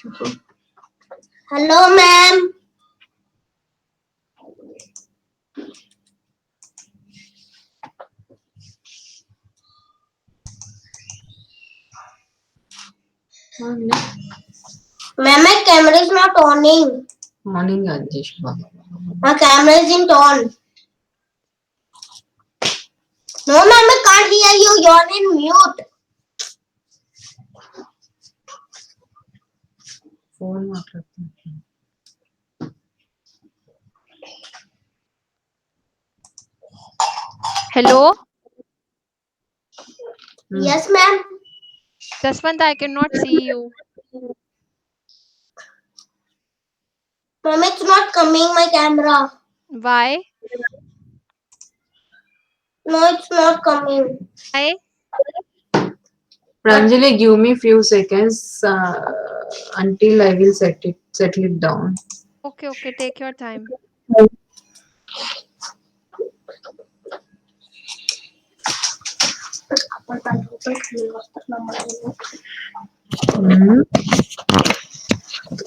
Hello, ma'am. Ma'am, my camera is not on. Morning, Rajesh Baba. My camera isn't on. No, ma'am, I can't hear you. You're in mute. Phone మాట్లాడుతున్నా. Hello, Yes, ma'am. Jaswant, I cannot see you. Ma'am, it's not coming, my camera. Why? No, it's not coming. Why? Pranjali, give me few seconds until I will settle it down. Okay, take your time.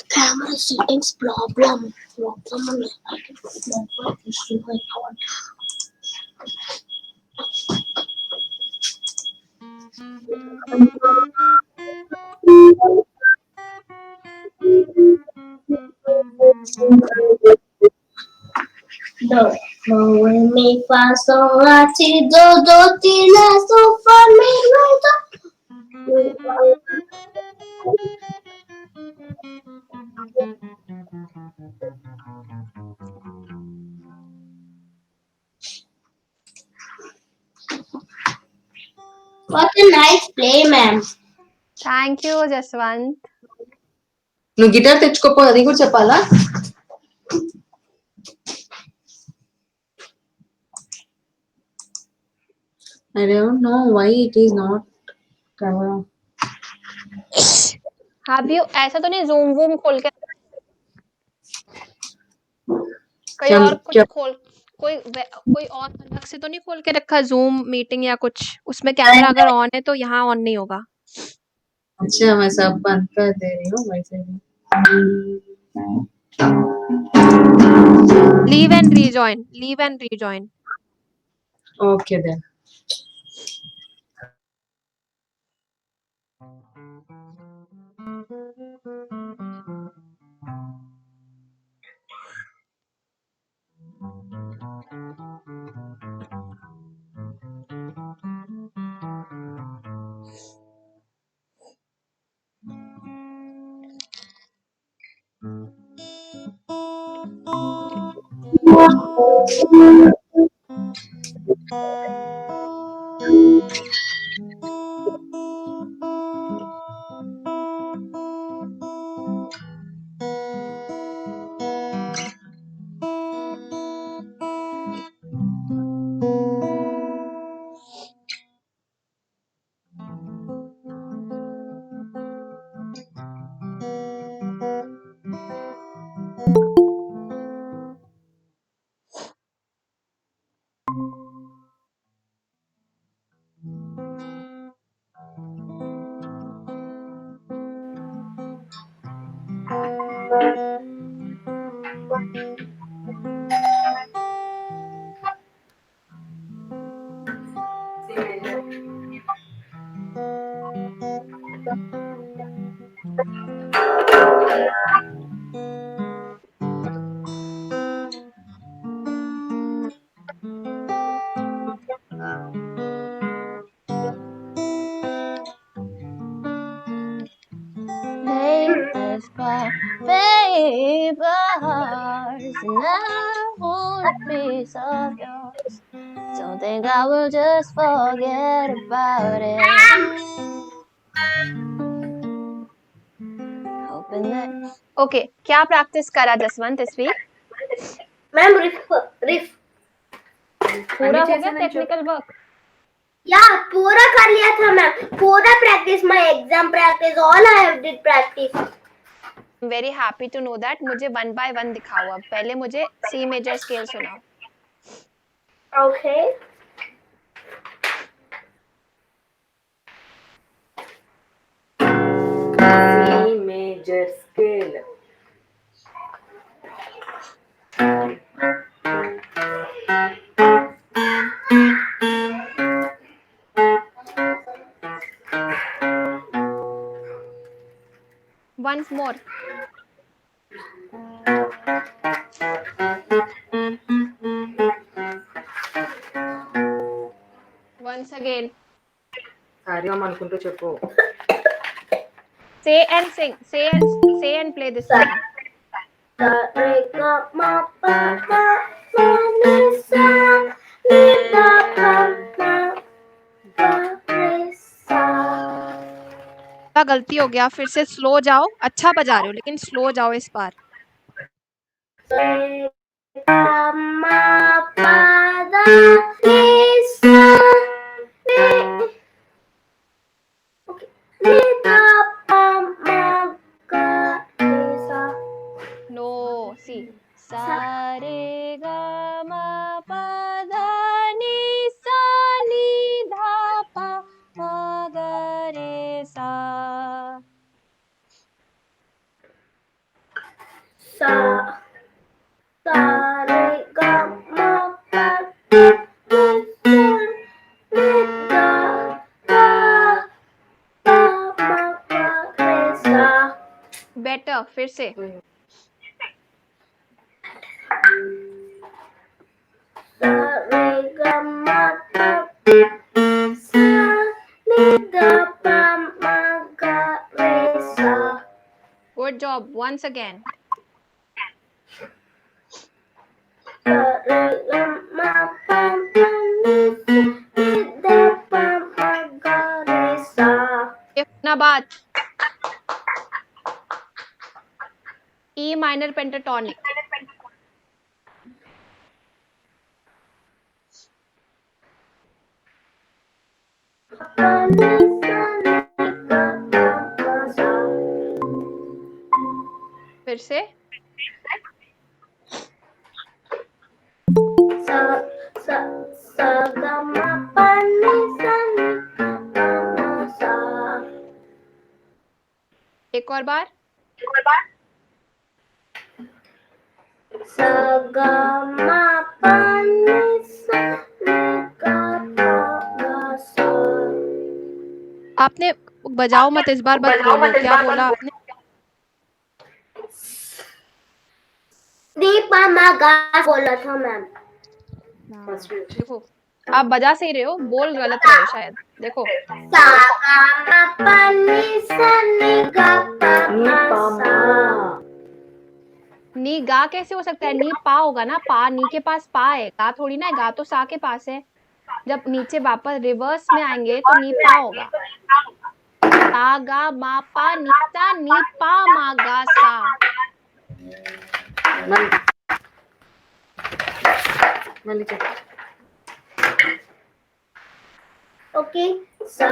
Camera settings problem. Do, re, mi, fa, sol, la, ti, do, ti, la, sol, fa, mi, re, do. What a nice play, ma'am. Thank you, Jaswant. నువ్వు guitar తెచ్చుకోపో, అది కూడా చెప్పాలా? I don't know why it is not camera. Have you ऐसा तो नहीं zoom वूम खोल के कहीं क्या- और कुछ क्या- खोल कोई और अलग से तो नहीं खोल के रखा जूम मीटिंग या कुछ उसमें कैमरा अगर ऑन है तो यहाँ ऑन नहीं होगा. अच्छा, मैं सब बंद कर दे रही हूँ वैसे भी. Leave and rejoin. Okay then. This paper hearts and I want a piece of yours. Don't think I will just forget about it. Hoping that. Okay, क्या practice करा Jaswant this week? Ma'am, riff. पूरा हो गया technical work? Yeah, पूरा कर लिया था ma'am. पूरा practice, my exam practice, all I have did practice. I'm very happy to know that. मुझे one by one दिखाओ अब. पहले मुझे C major scale सुनाओ. Okay. C major once more. Once again. కార్యం అనుకుంటూ చెప్పు. Say and sing. Say and play this song. Sa re ga ma pa ma ma ni sa ni da pa ma ga re sa. गलती हो गया, फिर से slow जाओ. अच्छा बजा रहे हो लेकिन स्लो जाओ इस बार. Re ga ma pa da ni sa ni. Okay. Ni da pa ma ga re sa. No, see. Sa re ga ma pa da ni sa ni dha pa ma ga re sa. Sa re ga ma pa da ni sa ni da pa pa ma ga re sa. Better, फिर से. Sa re ga ma pa sa ni da pa ma ga re sa. Good job. Once again. Sa re ga ma pa ma ni da pa ma ga re sa. Now baat. E minor pentatonic. Pa ni sa ni da pa ma sa. फिर से. Sa sa ga ma pa ni sa ni da ma sa. एक और बार. Sa ga ma pa ni sa ni ga pa ma sa. आपने बजाओ मत इस बार, बस बोलो क्या बोला आपने. नी पा मा गा बोला था मैम. देखो आप बजा सही रहे हो, बोल गलत रहे हो शायद. देखो सा गा मा पा नि सा नि गा पा मा सा. नी गा कैसे हो सकता है? नी पा होगा ना. पा नी के पास पा है, गा थोड़ी ना है. गा तो सा के पास है. जब नीचे वापस रिवर्स में आएंगे तो नी पा होगा. सा गा मा पा नी सा नी पा मा गा सा. ओके. सा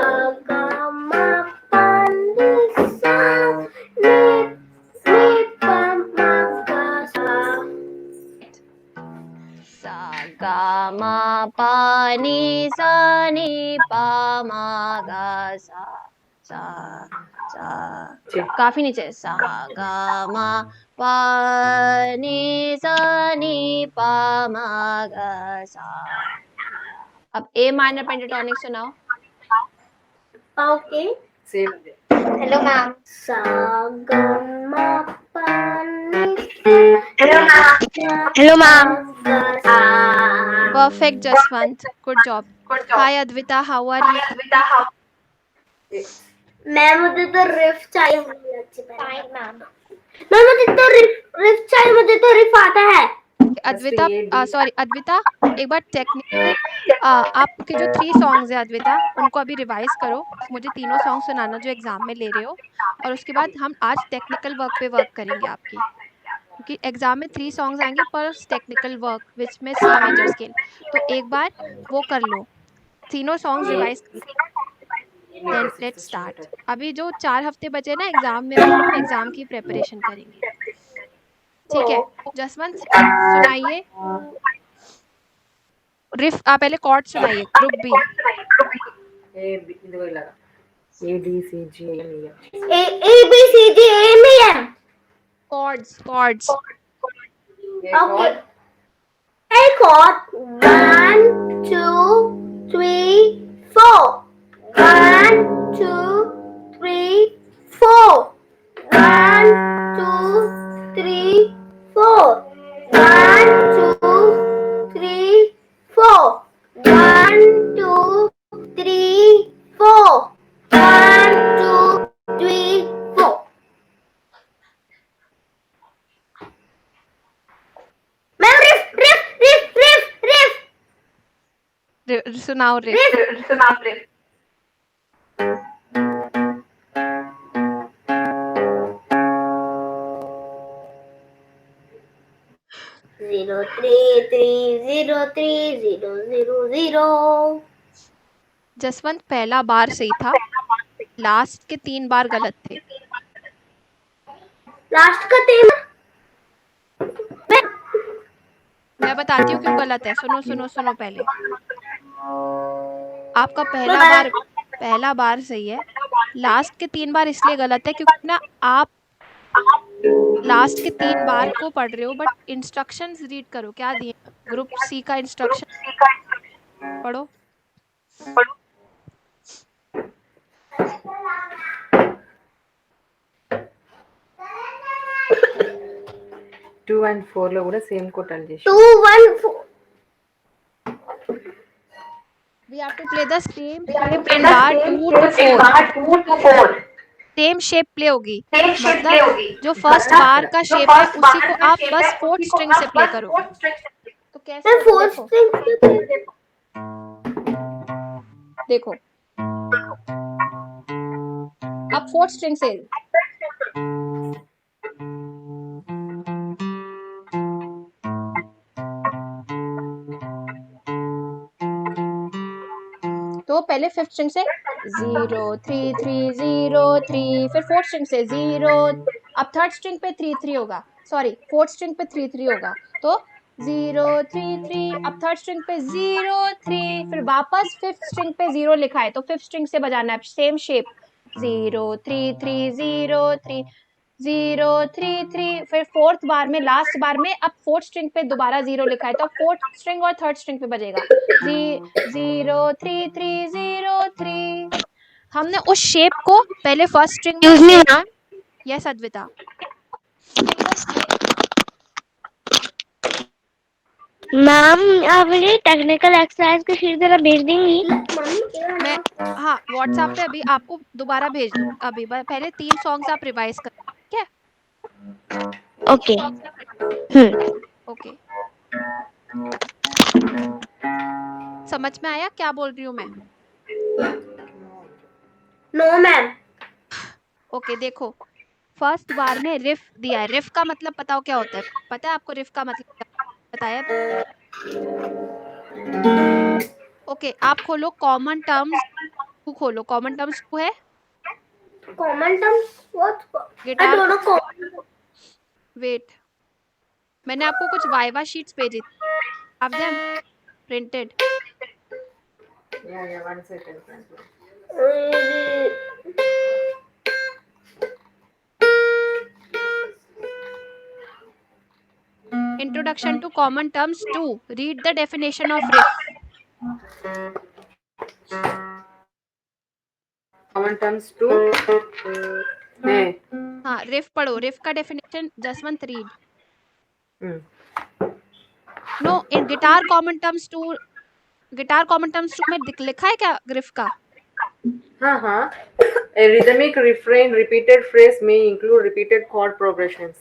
गा मा पा नि सा नि पा मा गा सा. सा गा मा पा नी सा नी पा मा गा सा. सा सा काफी नीचे. सा गा मा पा नी सा नी पा मा गा सा. अब ए माइनर पेंटाटोनिक सुनाओ. ओके. Hello ma'am. सा गा मा पा नि hello ma'am. Hello ma'am. Perfect, Jaswant. Good job. Hi Advita, how are you? Ma'am मुझे तो रिफ चाहिए. Fine ma'am. मैम मुझे तो रिफ चाहिए. मुझे तो रिफ आता है. अद्विता, सॉरी अद्विता, एक बार टेक्निकली आपके जो 3 सॉन्ग्स है अद्विता, उनको अभी रिवाइज करो. मुझे तीनों सॉन्ग सुनाना जो एग्जाम में ले रहे हो, और उसके बाद हम आज टेक्निकल वर्क पे वर्क करेंगे आपकी, क्योंकि एग्जाम में 3 सॉन्ग्स आएंगे पर टेक्निकल वर्क विच में सी मेजर स्केल. तो एक बार वो कर लो, तीनों songs revise. Then let's start. अभी जो 4 हफ्ते बचे ना एग्जाम में, हम एग्जाम की प्रिपरेशन करेंगे. ठीक है. जसवंत सुनाइए रिफ. पहले कॉर्ड सुनाइए. Group B. A B C G A M. A B C D E M. Chords. Okay. A chord. 1 2 3 4. 1 2 3 4. 1 4. 1, 2, 3, 4. 1, 2, 3, 4. 1, 2, 3, 4. Ma'am रिफ सुनाओ रिफ। Zero, 3, 3, 0, 3, 0, 0, 0. जसवंत पहला बार सही था, लास्ट के 3 बार गलत थे। लास्ट का 3 मैं बताती हूँ क्यों गलत है। सुनो सुनो सुनो पहले। आपका पहला बार सही है, लास्ट के 3 बार इसलिए गलत है क्योंकि ना आप लास्ट के 3 बार को पढ़ रहे हो, बट इंस्ट्रक्शंस रीड करो। क्या दिए? ग्रुप सी का इंस्ट्रक्शन पढ़ो। టూ అండ్ ఫోర్ లో కూడా సేమ్ కోటల్ చేసి 2, 1, 4. We have to play the same shape in bar 2 to 4. Same shape play होगी, मतलब जो फर्स्ट बार का शेप है उसी को आप बस 4th स्ट्रिंग से प्ले करोगे। तो कैसे मैं होगा? 4th string देखो अब 4th स्ट्रिंग से तो पहले 5th स्ट्रिंग से 0 3 3 0 3, फिर 4th स्ट्रिंग से 0, अब 3rd स्ट्रिंग पे 3 3 होगा, सॉरी 4th स्ट्रिंग पे 3 3 होगा, तो 0 3 3, अब 3rd स्ट्रिंग पे 0 3, फिर वापस 5th स्ट्रिंग पे 0 लिखा है तो 5th स्ट्रिंग से बजाना है, सेम शेप 0 3 3 0 3 0 3 3, फिर 4th बार में लास्ट बार में अब 4th स्ट्रिंग पे दोबारा 0 लिखा है तो 4th स्ट्रिंग और 3rd स्ट्रिंग पे बजेगा 0 3 3 0 3। हमने उस शेप को पहले फर्स्ट स्ट्रिंग यूज मी ना यस अद्विता, मैम आप मुझे टेक्निकल एक्सरसाइज की शीट जरा भेज देंगी? मैं हाँ व्हाट्सएप पे अभी आपको दोबारा भेज दूँ। अभी पहले 3 सॉन्ग्स आप रिवाइज कर, ठीक है? ओके। ओके, समझ में आया क्या बोल रही हूँ मैं? No ma'am. ओके देखो, फर्स्ट बार में रिफ दिया है। रिफ का मतलब बताओ क्या होता है? पता है आपको रिफ का मतलब क्या बताया? ओके आप खोलो कॉमन टर्म्स 2, खोलो कॉमन टर्म्स 2 है। Common terms what? I guitar don't know common. Wait, मैंने आपको कुछ वाइवा शीट्स भेजी थी, have them printed. One second Introduction to common terms 2. Read the definition of riff. Common terms two हाँ riff पढ़ो, riff का definition Jaswant read. No in guitar common terms 2, guitar common terms 2 में लिखा है क्या रिफ का? हाँ हाँ, a rhythmic refrain repeated phrase may include repeated chord progressions.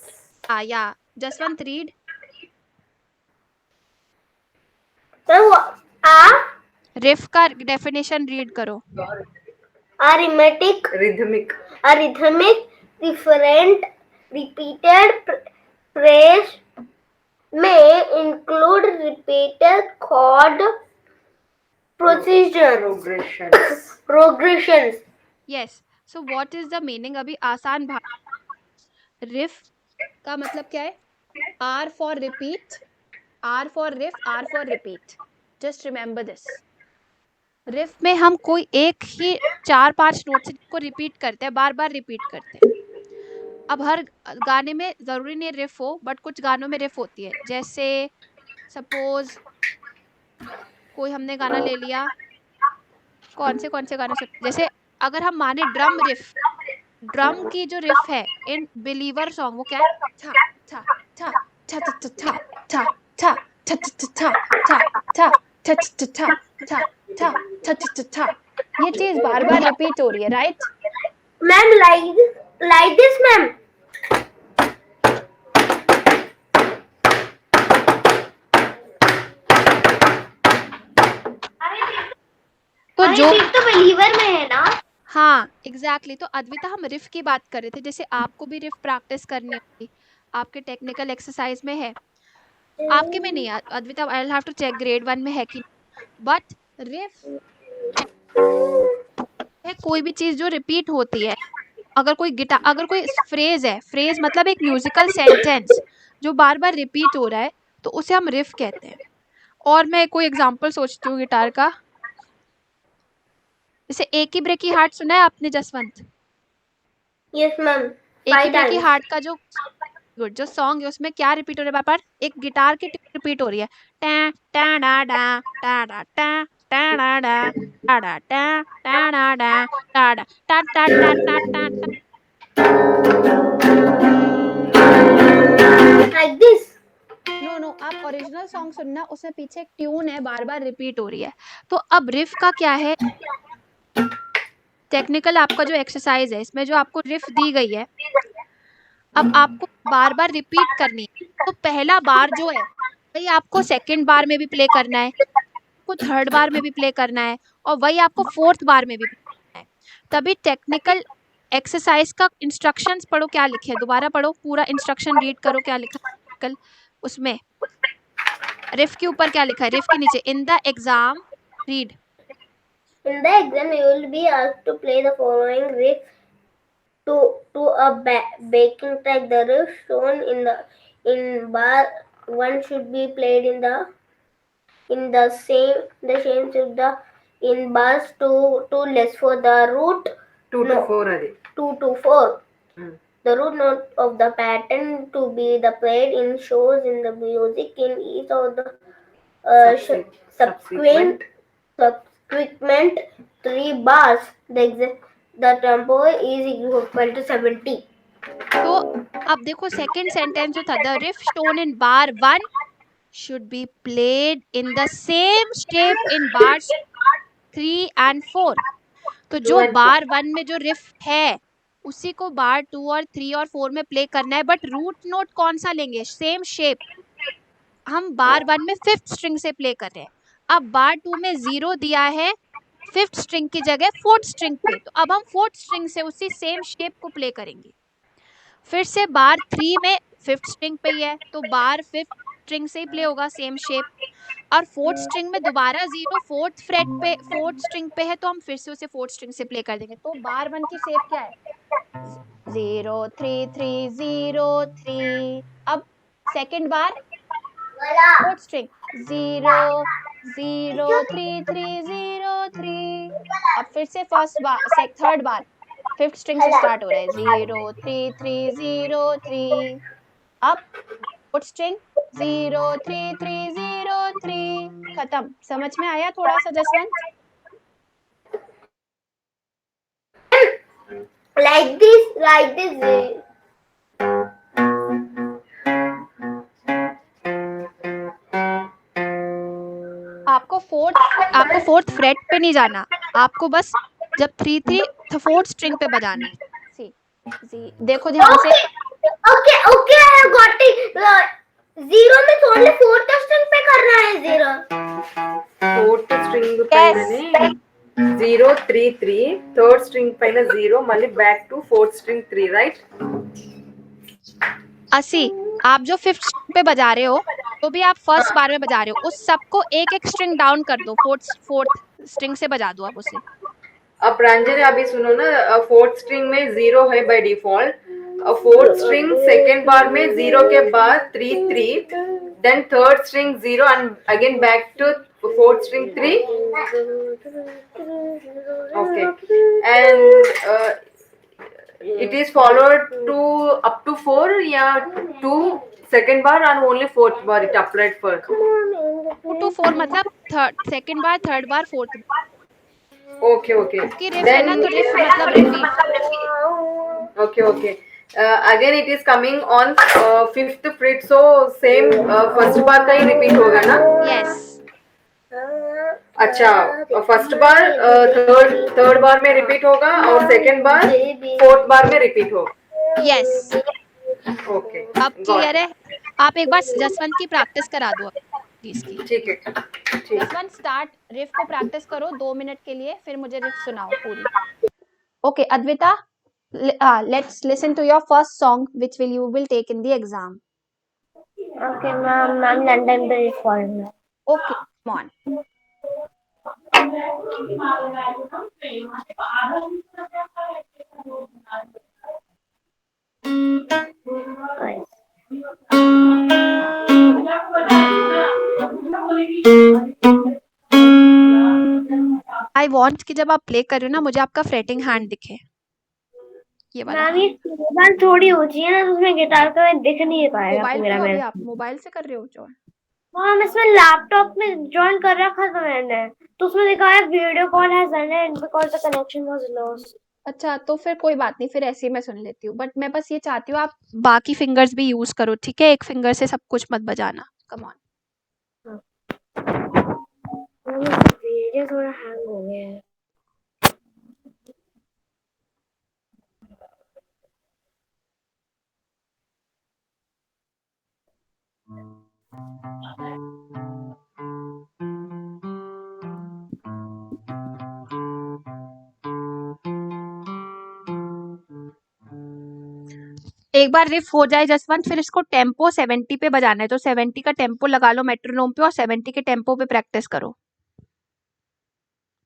हाँ या जसवंत रीड। रिफ का डेफिनेशन रीड करो। Arithmetic, Rhythmic. a rhythmic, different, repeated phrase may include repeated chord progressions. Yes, so what is the meaning? अभी आसान भाषा, riff का मतलब क्या है? R for repeat, R for riff, R for repeat. Just remember this. Riff में हम कोई एक ही 4-5 नोट से को रिपीट करते हैं, बार बार रिपीट करते हैं। अब हर गाने में जरूरी नहीं रिफ हो, बट कुछ गानों में रिफ होती है। जैसे सपोज कोई हमने गाना ले लिया, कौन से गाने से, जैसे अगर हम माने ड्रम रिफ, ड्रम की जो रिफ है इन बिलीवर सॉन्ग वो क्या है? था था था cha cha cha cha cha cha cha cha cha cha cha cha cha cha cha cha cha cha cha। ये चीज बार बार रिपीट हो रही है, right? Ma'am like this ma'am. तो जो तो बिलीवर में है ना। हाँ एग्जैक्टली तो अद्विता हम रिफ की बात कर रहे थे, जैसे आपको भी रिफ प्रैक्टिस करनी होगी, आपके टेक्निकल एक्सरसाइज में है, आपके में नहीं है Advita, I will have to check grade 1 में है कि, बट रिफ है कोई भी चीज जो रिपीट होती है। अगर कोई फ्रेज है, फ्रेज मतलब एक म्यूजिकल सेंटेंस जो बार बार रिपीट हो रहा है, तो उसे हम रिफ कहते हैं। और मैं कोई एग्जांपल सोचती हूँ गिटार का, जैसे एक ही ब्रेकी हार्ट सुना है आपने जसवंत? Yes ma'am. एक ही ब्रेकी हार्ट का जो सॉन्ग है उसमें क्या रिपीट हो रहा है बार बार? एक गिटार की रिपीट हो रही है, टा टा डा डा टा डा टा टा डा डा टा डा टा टा डा डा टा डा टा टा टा टा टा टा। Like this। नो आप ओरिजिनल सॉन्ग सुनना, उसमें पीछे एक ट्यून है बार बार रिपीट हो रही है। तो अब रिफ का क्या है, टेक्निकल आपका जो एक्सरसाइज है इसमें जो आपको रिफ दी गई है, अब आपको बार बार रिपीट करनी है। तो पहला बार जो है वही आपको सेकंड बार में भी प्ले करना है, आपको थर्ड बार में भी प्ले करना है, और वही आपको फोर्थ बार में भी प्ले करना है। तभी टेक्निकल एक्सरसाइज का इंस्ट्रक्शंस पढ़ो, क्या लिखे है, दोबारा पढ़ो, पूरा इंस्ट्रक्शन रीड करो क्या लिखा है कल उसमें। रिफ के ऊपर क्या लिखा है, रिफ के नीचे in the exam read. In the exam, you will be asked to play the following riff to a backing track. The riff shown in bar 1 should be played in the same should the in bars 2 less for the root 2 to 4 adi. 2 to 4. The root note of the pattern to be the played in shows in the music in each of the subsequent 3 bars. The tempo is equal to 70. तो अब देखो second sentence जो था, the reef shown in bar 1 should be played in the same shape in bars 3 and 4. तो जो बार 1 में जो रिफ है उसी को बार 2 और 3 और 4 में प्ले करना है, बट रूट नोट कौन सा लेंगे, सेम शेप। हम बार 1 में 5th स्ट्रिंग से प्ले कर रहे हैं, अब बार 2 में 0 दिया है 5th स्ट्रिंग की जगह 4th स्ट्रिंग पे, तो अब हम 4th स्ट्रिंग से उसी सेम शेप को प्ले करेंगे। फिर से बार 3 में 5th स्ट्रिंग पे ही है, तो बार 5th स्ट्रिंग से ही प्ले होगा सेम शेप, और 4th स्ट्रिंग में दोबारा 0 4th फ्रेट पे 4th स्ट्रिंग पे है, तो हम फिर से उसे 4th स्ट्रिंग से प्ले कर देंगे। तो बार 1 की शेप क्या है, 0 3 3 0 3। अब सेकंड बार 4th स्ट्रिंग 0 0 3 3 0 3। अब फिर से थर्ड बार 5th स्ट्रिंग से स्टार्ट हो रहा है, 0 3 3 0 3। अब 4th स्ट्रिंग 0 3 3 0 3, खत्म। समझ में आया थोड़ा सा जसवंत? Like this. आपको फोर्थ फ्रेट पे नहीं जाना, आपको बस जब 3 3 4th स्ट्रिंग पे बजाना है। सी देखो ध्यान से। Okay, I got it. 0 में only 4th string पे करना है 0. 4th string పైననే 0 3 3, 3rd string పైన 0, మళ్ళీ back to 4th string 3, right? असी आप जो 5th स्ट्रिंग पे बजा रहे हो, तो भी आप फर्स्ट बार में बजा रहे हो, उस सबको एक एक स्ट्रिंग डाउन कर दो, 4th स्ट्रिंग से बजा दो आप उसे। अब प्रांजलि अभी सुनो ना, 4th स्ट्रिंग में 0 है by default, 4th string second bar में 0 के बाद 3 3, then 3rd string 0 and again back to 4th string 3. Okay, and it is followed to up to 4 या to second bar and only 4th bar it applied for. 2 to 4 मतलब second bar, third bar, fourth bar. Okay. की riff है ना, तो riff मतलब repeat. Okay. Again it is coming on fifth fret, so same first bar का ही repeat होगा ना? यस अच्छा, फर्स्ट बार थर्ड बार में रिपीट होगा और सेकंड बार फोर्थ बार में रिपीट होगा। यस ओके, अब क्लियर है। आप एक बार जसवंत की प्रैक्टिस करा दो प्लीज की। ठीक है, ठीक है। जसवंत स्टार्ट, रिफ को प्रैक्टिस करो 2 मिनट के लिए, फिर मुझे रिफ सुनाओ पूरी। Okay Advita, let's listen to your first song which you will take in the exam. Okay, ma'am. I'm London Bridge Foreigner. Okay, come on. I want कि जब आप प्ले कर रहे हो ना, मुझे आपका फ्रेटिंग हैंड दिखे, ये वाला। मैम ये मोबाइल थोड़ी ऊंची है ना, तो उसमें गिटार का दिख नहीं पाएगा मोबाइल मेरा। क्यों, अभी मेरा आप मोबाइल से कर रहे हो जो? हाँ, मैं इसमें लैपटॉप में ज्वाइन कर रखा था मैंने, तो उसमें लिखा है video call has ended because the connection was lost. अच्छा तो फिर कोई बात नहीं, फिर ऐसे ही मैं सुन लेती हूँ, बट मैं बस ये चाहती हूँ आप बाकी फिंगर्स भी यूज करो, ठीक है? एक फिंगर से सब कुछ मत बजाना। Come on. वीडियो थोड़ा हैंग हो गया है। एक बार रिफ हो जाए जसवंत, फिर इसको टेम्पो 70 पे बजाना है, तो 70 का टेम्पो लगा लो मेट्रोनोम पे और 70 के टेम्पो पे प्रैक्टिस करो।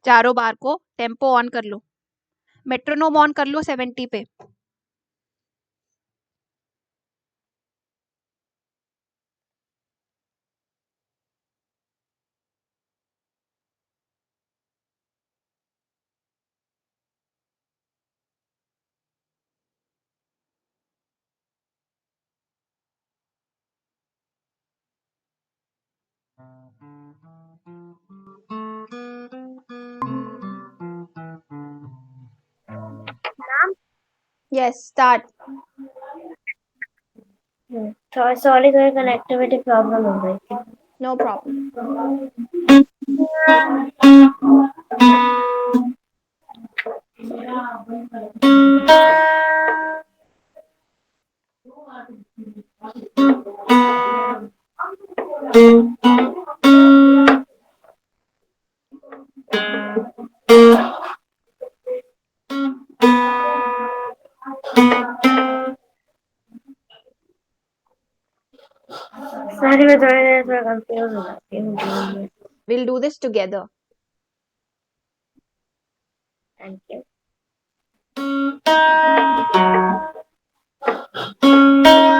चारों बार को टेम्पो ऑन कर लो, मेट्रोनोम ऑन कर लो 70 पे। Yes start. सॉरी, कोई कनेक्टिविटी प्रॉब्लम हो गई थी। No problem. सॉरी, मैं थोड़ी देर से कंफ्यूज हो जाती हूँ। Will do this together. Thank you.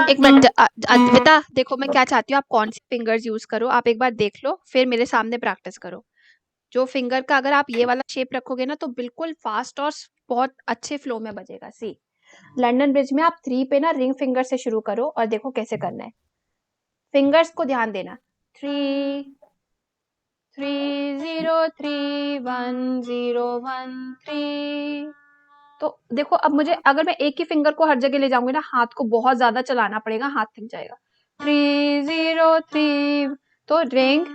एक मिनट अद्विता, देखो मैं क्या चाहती हूँ, आप कौन सी फिंगर्स यूज करो, आप एक बार देख लो, फिर मेरे सामने प्रैक्टिस करो। जो फिंगर का अगर आप ये वाला शेप रखोगे ना, तो बिल्कुल फास्ट और बहुत अच्छे फ्लो में बजेगा। सी लंदन ब्रिज में आप 3 पे ना रिंग फिंगर से शुरू करो और देखो कैसे करना है। फिंगर्स को ध्यान देना। 3 3 0 3 1 0 1 3। तो देखो अब मुझे, अगर मैं एक ही फिंगर को हर जगह ले जाऊंगी ना, हाथ को बहुत ज्यादा चलाना पड़ेगा, हाथ थक जाएगा। 3 0 3, तो ring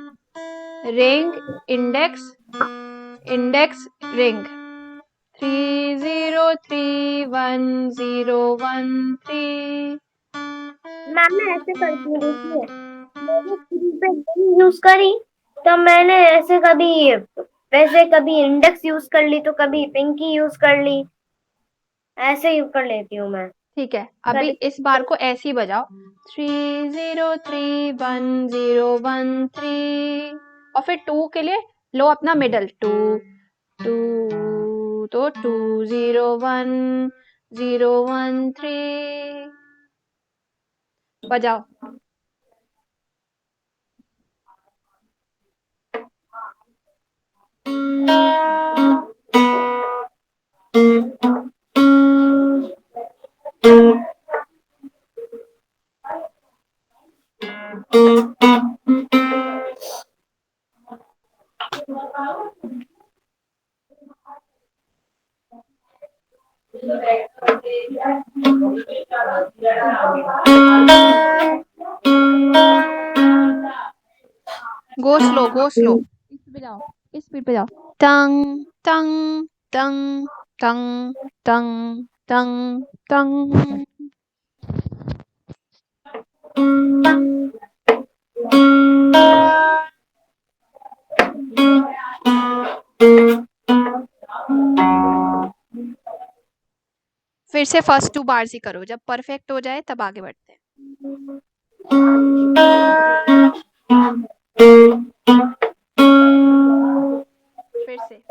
ring index index ring. 3 0 3 1 0 1 3। Ma'am मैं ऐसे करती हूँ, देखिए मैंने 3 पे यूज करी, तो मैंने ऐसे कभी वैसे कभी इंडेक्स यूज कर ली, तो कभी पिंकी यूज कर ली, ऐसे ही कर लेती हूँ मैं। ठीक है, अभी इस बार को ऐसे ही बजाओ। 3 0 3 1 0 1 3, और फिर 2 के लिए लो अपना मिडल 2 2, तो 2 0 1 0 1 3 बजाओ। Go slow, go slow. इस पे जाओ, इस स्पीड पे जाओ। टंग टंग टंग टंग टंग टंग टंग। फिर से फर्स्ट 2 बार्स ही करो, जब परफेक्ट हो जाए तब आगे बढ़ते हैं। फिर से।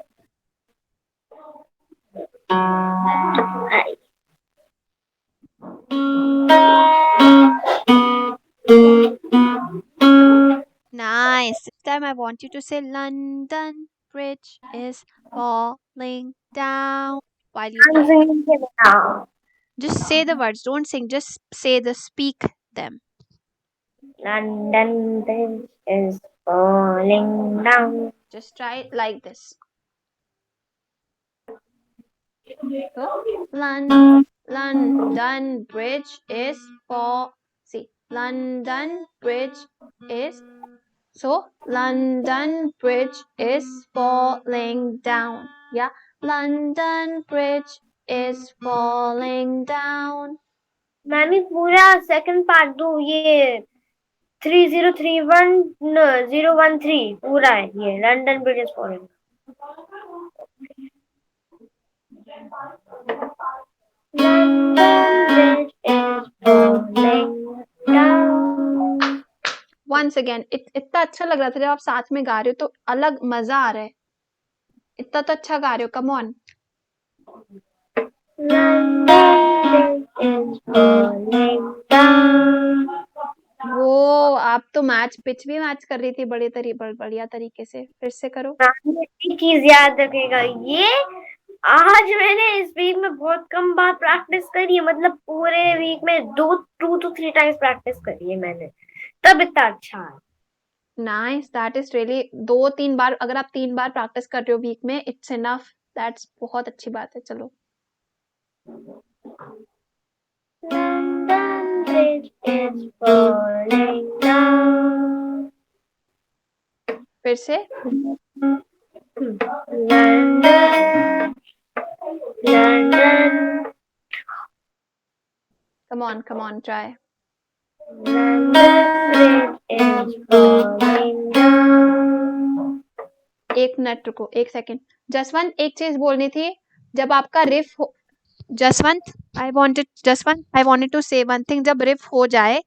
Nice. This time I want you to say London Bridge is falling down while you I'm play. singing it now. Just say the words, don't sing, just say the speak them. London Bridge is falling down. Just try it like this. So, London Bridge is London Bridge is London Bridge is falling down. Yeah, London Bridge is falling down. मैंने पूरा second part दो ये 3013 पूरा है ये London Bridge is falling London Bridge is falling down. Once again, इतना अच्छा लग रहा था जब आप साथ में गा रहे हो तो अलग मजा आ रहा है। इतना तो अच्छा गा रहे हो, come on. London Bridge is falling down. वो आप तो पिच भी मैच कर रही थी बढ़िया तरीके से। फिर से करो। एक चीज याद रखेगा, ये आज मैंने इस वीक में बहुत कम बार प्रैक्टिस करी है, मतलब पूरे वीक में 2 to 3 टाइम्स प्रैक्टिस करी है मैंने, तब इतना अच्छा है। नाइस, दैट इज रियली 2-3 बार, अगर आप 3 बार प्रैक्टिस कर रहे हो वीक में, इट्स इनफ, दैट्स बहुत अच्छी बात है। चलो। London Bridge is falling down. फिर से। London, London, come on, try. London Bridge is falling down. एक मिनट रुको, 1 सेकंड। जसवंत, एक चीज बोलनी थी, जब आपका रिफ हो, Jaswant I wanted to say one thing, जब रिफ हो जाए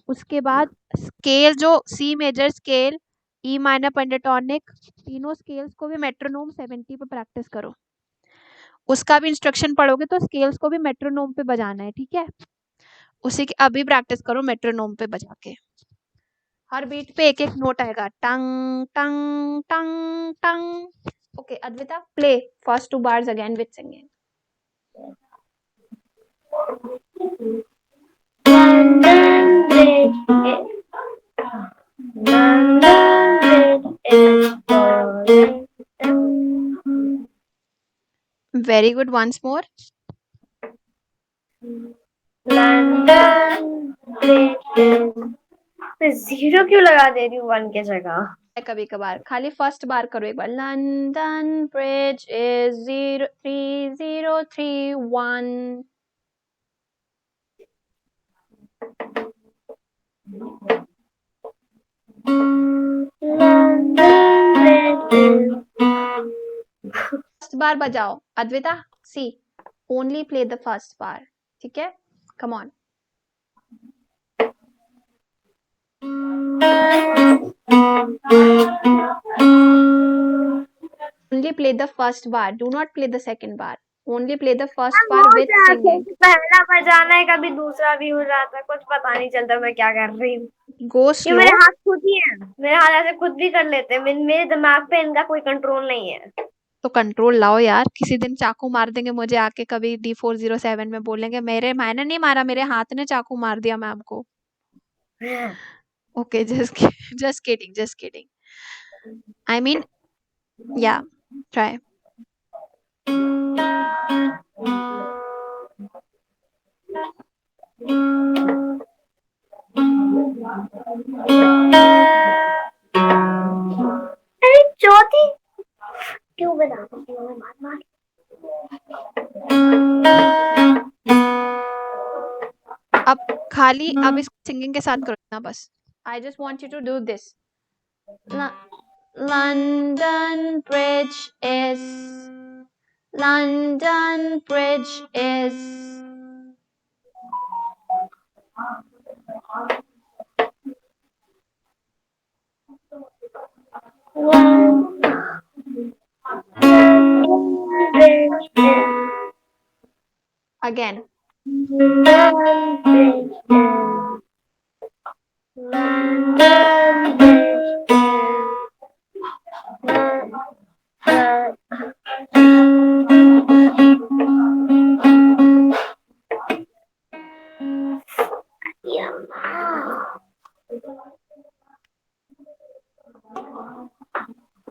उसके बाद स्केल, जो C major scale, E minor pentatonic, तीनों स्केल्स को भी मेट्रोनोम 70 पे प्रैक्टिस करो। उसका भी इंस्ट्रक्शन पढ़ोगे तो स्केल्स को भी मेट्रोनोम पे बजाना है, ठीक है? उसी की अभी प्रैक्टिस करो मेट्रोनोम पे बजा के। हर बीट पे एक एक नोट आएगा, टंग टंग टंग टंग। Okay Advita, play first 2 bars again with singing. London Bridge is falling down. Very good, once more. London Bridge is... मैं 0 क्यों लगा दे रही हूँ 1 के जगह? कभी कभार खाली फर्स्ट बार करो एक बार। London Bridge is 3031। First bar बजाओ Advita, see only play the first bar, ठीक है? Come on. Only play the first bar. Do not play the second bar. Only play the first bar with singing. पहला बजाना है, कभी दूसरा भी हो जाता है, कुछ पता नहीं चलता मैं क्या कर रही हूँ। Go ये slow. मेरे हाथ खुद ही हैं, मेरे हाथ ऐसे खुद भी कर लेते हैं, मेरे दिमाग पे इनका कोई कंट्रोल नहीं है। तो कंट्रोल लाओ यार, किसी दिन चाकू मार देंगे मुझे आके, कभी D407 में बोलेंगे मैंने नहीं मारा, मेरे हाथ ने चाकू मार दिया मैम को। Okay, just kidding. I mean, yeah, try. अरे चौथी क्यों बना मार मार अब खाली अब इस सिंगिंग के साथ करो ना बस। I just want you to do this. London Bridge is London Bridge is again.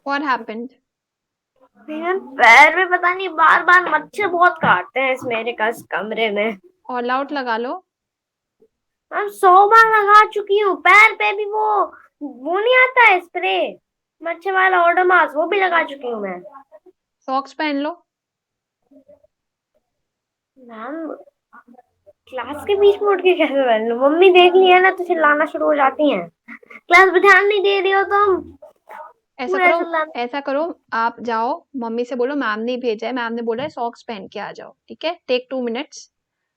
What happened? मेरे पैर में पता नहीं बार बार मच्छर बहुत काटते हैं इस मेरे कमरे में। ऑल आउट लगा लो। मैं 100 बार लगा चुकी हूँ। पैर पे भी वो नहीं आता है स्प्रे मच्छर वाला ओडोमॉस, वो भी लगा चुकी हूँ मैं। सॉक्स पहन लो। मैम क्लास के बीच में उठ के कैसे पहन लूं? मम्मी देख लिया ना तो चिल्लाना शुरू हो जाती हैं। क्लास में ध्यान नहीं दे रही हो तुम। ऐसा करो आप जाओ मम्मी से बोलो मैम ने भेजा है, मैम ने बोला है सॉक्स पहन के आ जाओ, ठीक है? टेक 2 मिनट्स,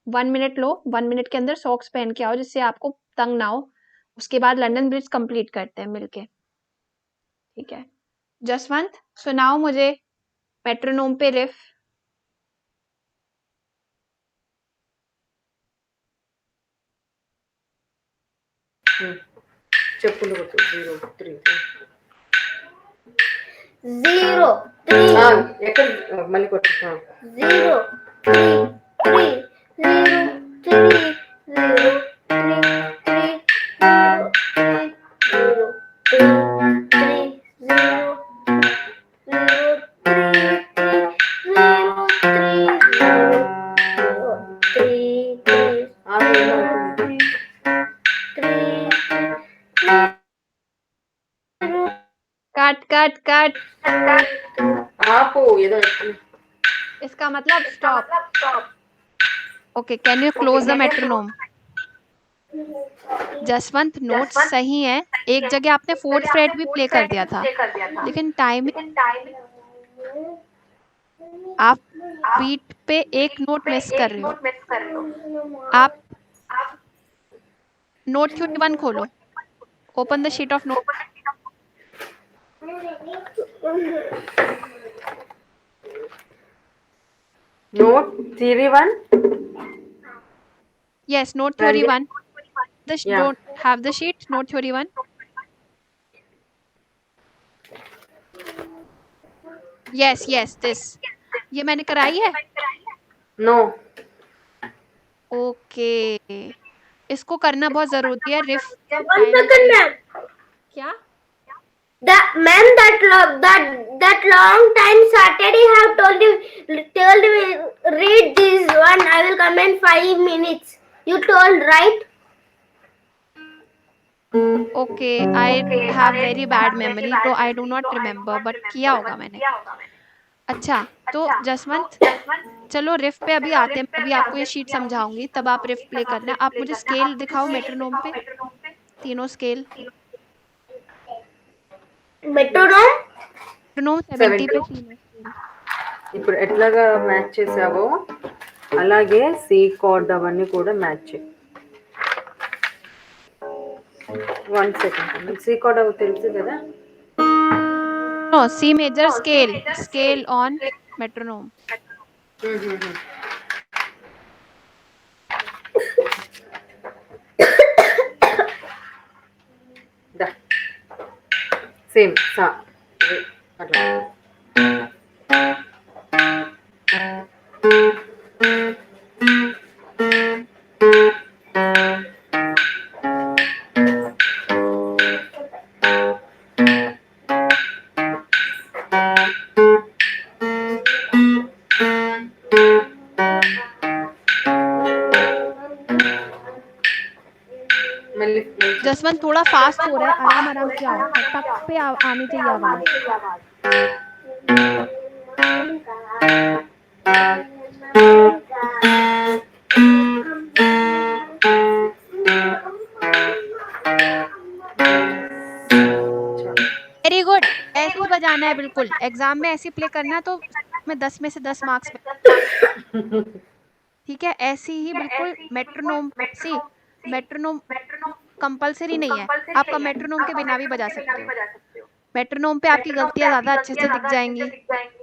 1 मिनट लो, 1 मिनट के अंदर सॉक्स पहन के आओ जिससे आपको तंग ना हो। उसके बाद लंदन ब्रिज कंप्लीट करते हैं मिलके, ठीक है? जसवंत सुनाओ मुझे मेट्रोनोम पे रिफ। చెప్పులు కొట్టు 0 3 0 3 ఎక్కడ మళ్ళీ కొట్టు 0 3 3 0 3 0 3 0 3 0 कट ఆపు ఏదో इसका मतलब stop. Okay, can you close the metronome? Jaswant notes सही है, एक जगह आपने 4th फ्रेट भी प्ले कर दिया था, लेकिन टाइमिंग आप बीट पे एक नोट मिस कर रहे हो। आप नोट थ्योरी 1 खोलो, open the sheet of note. Note theory 1 Yes, note theory 1. Yeah. Don't have the sheet, note theory 1. Yes, this. ये मैंने कराई है? नो ओके, इसको करना बहुत जरूरी है। रिफ 1 second ma'am. क्या? That long time Saturday have told me read this one. I will come in 5 minutes. You told right? Okay, I have very bad memory तो I do not remember, but किया होगा मैंने। अच्छा, तो जसवंत चलो रिफ पे अभी आते हैं, अभी आपको ये शीट समझाऊंगी तब आप रिफ प्ले करना। आप मुझे स्केल दिखाओ मेट्रोनोम पे, तीनों स्केल। मेट्रोनोम 70 पे तीनों स्केल। ఇప్పుడు ఎట్లాగా మ్యాచ్ చేసావో అలాగే సి కార్డ్ అవన్నీ కూడా మ్యాచ్ చేయి 1 సెకండ్ సి కార్డ్ అవి తెలుసు కదా no, C major scale on metronome. దా సేమ్ సా అట్లా मैं लिख जसवंत थोड़ा फास्ट हो रहा है, आराम आराम से आओ, टक पे आनी चाहिए आवाज। वेरी गुड, ऐसे ही बजाना है बिल्कुल, एग्जाम में ऐसे प्ले करना है तो में 10 में से 10 मार्क्स। ठीक है, ऐसे ही बिल्कुल मेट्रोनोम सी, मेट्रोनोम कंपलसरी नहीं है, आपका मेट्रोनोम के बिना भी बजा सकते हो। मेट्रोनोम पे आपकी गलतियां ज्यादा अच्छे से दिख जाएंगी,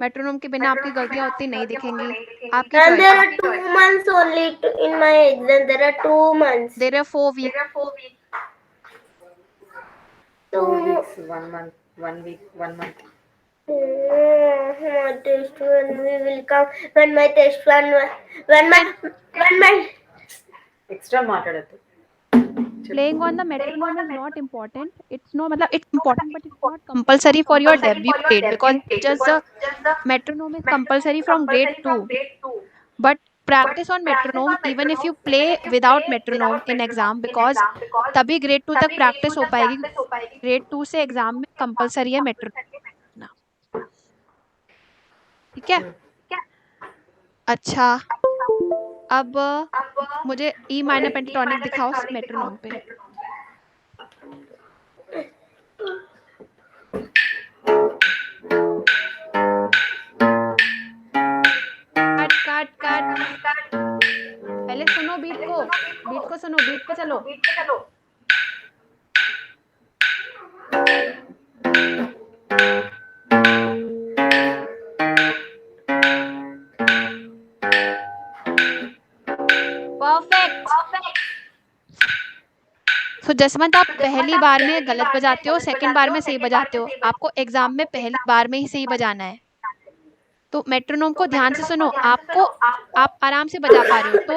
मेट्रोनोम के बिना आपकी गलतियां उतनी नहीं दिखेंगी, आपकी And there choice. are 2 months only in my exam. There are 2 months. There are 4 week. 4 weeks, 1 month, 1 week, 1 month. My test one we will come when my test one when my Extra మాట్లాడద్దు. Playing on the metronome is not important. It's no, मतलब it's important, but it's not compulsory for your debut grade because just the metronome is compulsory from grade 2. But practice on metronome even if you play without metronome in exam because तभी grade 2 तक practice हो पाएगी, grade 2 से exam में compulsory है metronome। ठीक है, अच्छा अब मुझे ई माइनर पेंटाटोनिक दिखाओ मेट्रोनोम पे। कट कट कट, पहले सुनो बीट को सुनो, बीट पे चलो। परफेक्ट। सो जसवंत आप पहली बार में गलत बजाते हो, सेकंड बार में सही बजाते हो, आपको एग्जाम में पहली बार में ही सही बजाना है। तो मेट्रोनोम को ध्यान से सुनो, आपको आप आराम से बजा पा रहे हो तो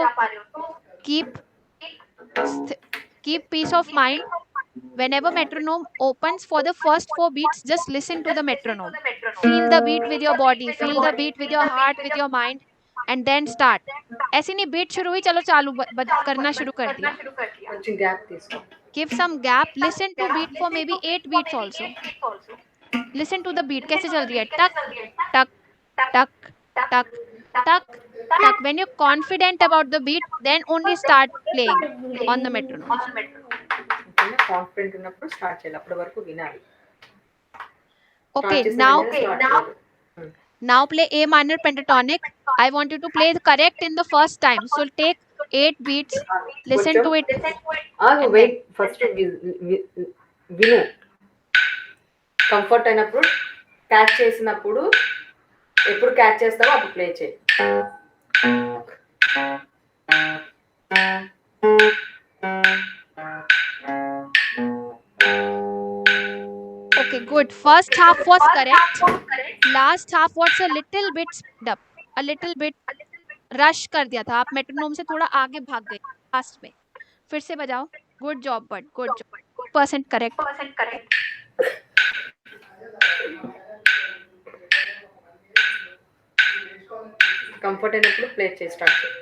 keep peace of mind. Whenever metronome opens for the first 4 beats, just listen to the metronome. Feel the beat with your body, feel the beat with your heart, with your mind, and then start. ऐसे नहीं beat शुरू हुई चलो चालू करना शुरू कर दिया। కొంచెం గ్యాప్ తీసుకో. Give some gap, listen to beat for maybe 8 beats also. Listen to the beat कैसे चल रही है, टक टक टक टक टक टक। When you're confident about the beat, then only start playing on the metronome. Confident ఉన్నప్పుడు స్టార్ట్ చేయాలి, అప్పటి వరకు వినాలి. Okay, now play A minor pentatonic. I want you to play correct in the first time. So take 8 beats, listen to it. Wait first విను. Comfort అయినప్పుడు catch చేసినప్పుడు, ఎప్పుడు catch చేస్తావో అప్పుడు ప్లే చేయి. Okay, good. First half was correct. Last half was a little bit speed up, a little bit rush कर दिया था, आप मेट्रोनोम से थोड़ा आगे भाग गए फास्ट में। फिर से बजाओ। Good job but good job, % correct. Comfort అయినప్పుడు ప్లే చేయి, స్టార్ట్ చేయి.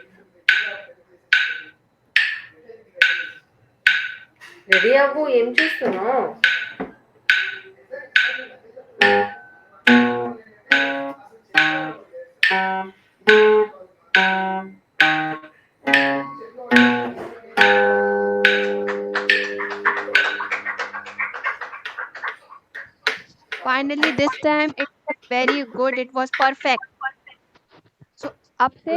రెడీ అవ్వు, ఏం చూస్తున్నావు? Finally this time it was very good, it was perfect. So अब से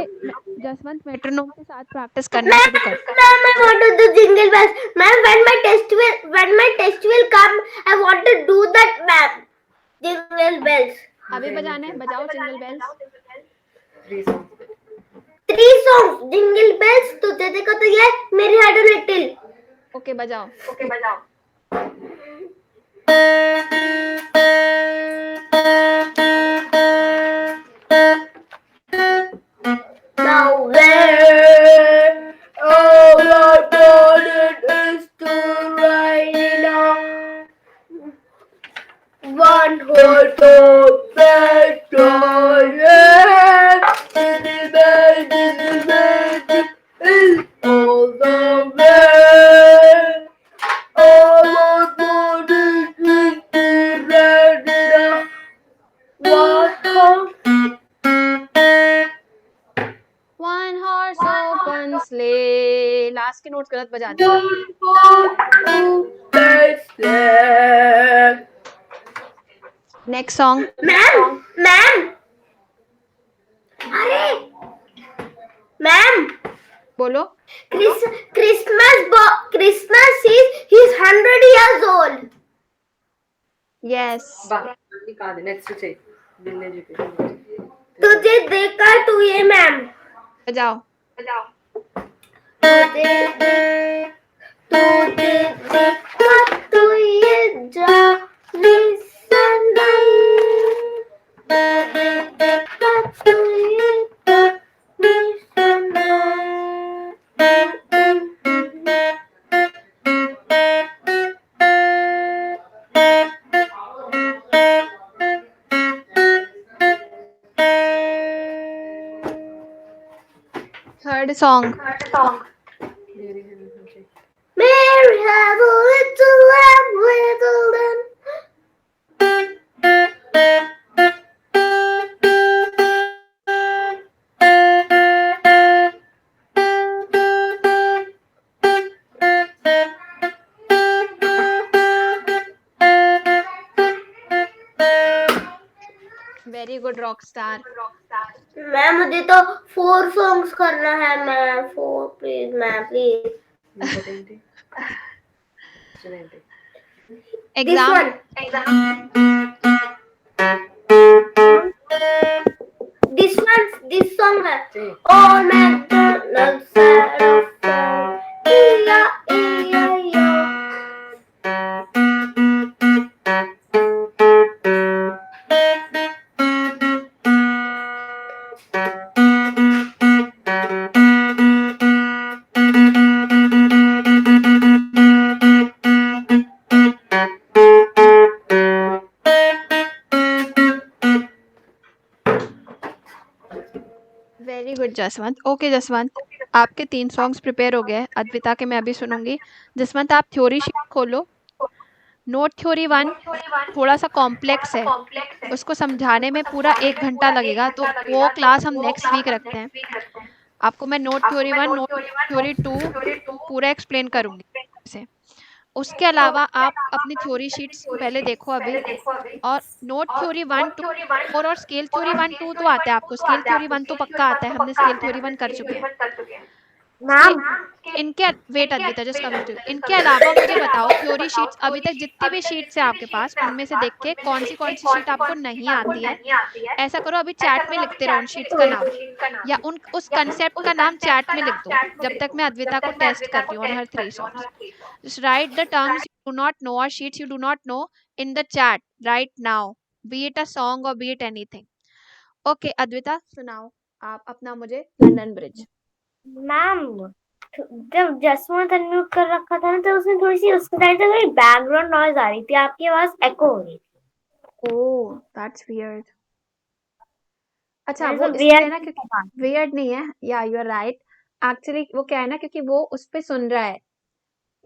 जसवंत मेट्रोनोम के साथ प्रैक्टिस करना शुरू कर। Ma'am, I want to do jingle bells. Ma'am, when my test will come, I want to do that, ma'am. Jingle bells. अभी बजाना है, बजाओ jingle bells. 3 songs. Jingle bells. तुझे देखो तो ये मेरी heart a little. ओके बजाओ। Now where our planet is to right now. One horse of petrol is all the way. Songs गलत बजा दिए। Next song. मैम मैम अरे मैम बोलो। Christmas is he's 100 years old. Yes. कहा दे next चाहिए village पे तुझे देखा तू ये मैम बजाओ। तुझे देखा तू ये जानी सनम तुझे देखा तू ये जानी सनम third song. Mary have a little lamb with a lamb. Very good rock star. Ma'am मुझे तो 4 सॉन्ग्स करना है ma'am 4 please ma'am please exam. this song है Oh MacDonald's had a farm E-I-E-I-O very good Jaswant. Okay Jaswant, आपके 3 songs prepare हो गए। अद्विता के मैं अभी सुनूंगी। जसवंत आप थ्योरी शीट खोलो। नोट थ्योरी 1 थोड़ा सा कॉम्प्लेक्स है, उसको समझाने में पूरा 1 घंटा लगेगा, तो वो क्लास हम नेक्स्ट वीक रखते हैं। आपको मैं नोट थ्योरी 1 नोट थ्योरी 2 पूरा एक्सप्लेन करूंगी से। उसके अलावा आप अपनी थ्योरी शीट्स पहले देखो अभी, और नोट थ्योरी 1 2 4 और स्केल थ्योरी 1 2 तो आता है आपको। स्केल थ्योरी 1 तो पक्का आता है, हमने स्केल थ्योरी 1 कर चुके हैं मैम इनके। Wait Advita, just coming to. इनके अलावा मुझे बताओ थ्योरी शीट्स अभी तक जितनी भी शीट्स है आपके पास, उनमें से देख के कौन सी शीट आपको नहीं आती है। ऐसा करो, अभी चैट में लिखते रहो उन शीट्स का नाम, या उस कंसेप्ट का नाम चैट में लिख दो, जब तक मैं अद्विता को टेस्ट कर रही हूँ on her 3 songs. Just write the terms you do not know or sheets you do not know in the chat right now, be it a song or be it anything. Okay, Advaita सुनाओ आप अपना मुझे London bridge. Ma'am जब Jaswant unmute कर रखा था ना, तो उसमें थोड़ी सी उसके साइड से थोड़ी बैकग्राउंड नॉइज आ रही थी, आपकी आवाज एको हो रही थी। Oh that's weird. अच्छा, There's वो a इसलिए weird ना, क्योंकि वियर्ड नहीं है, या यू आर राइट। एक्चुअली वो क्या है ना, क्योंकि वो उस पे सुन रहा है,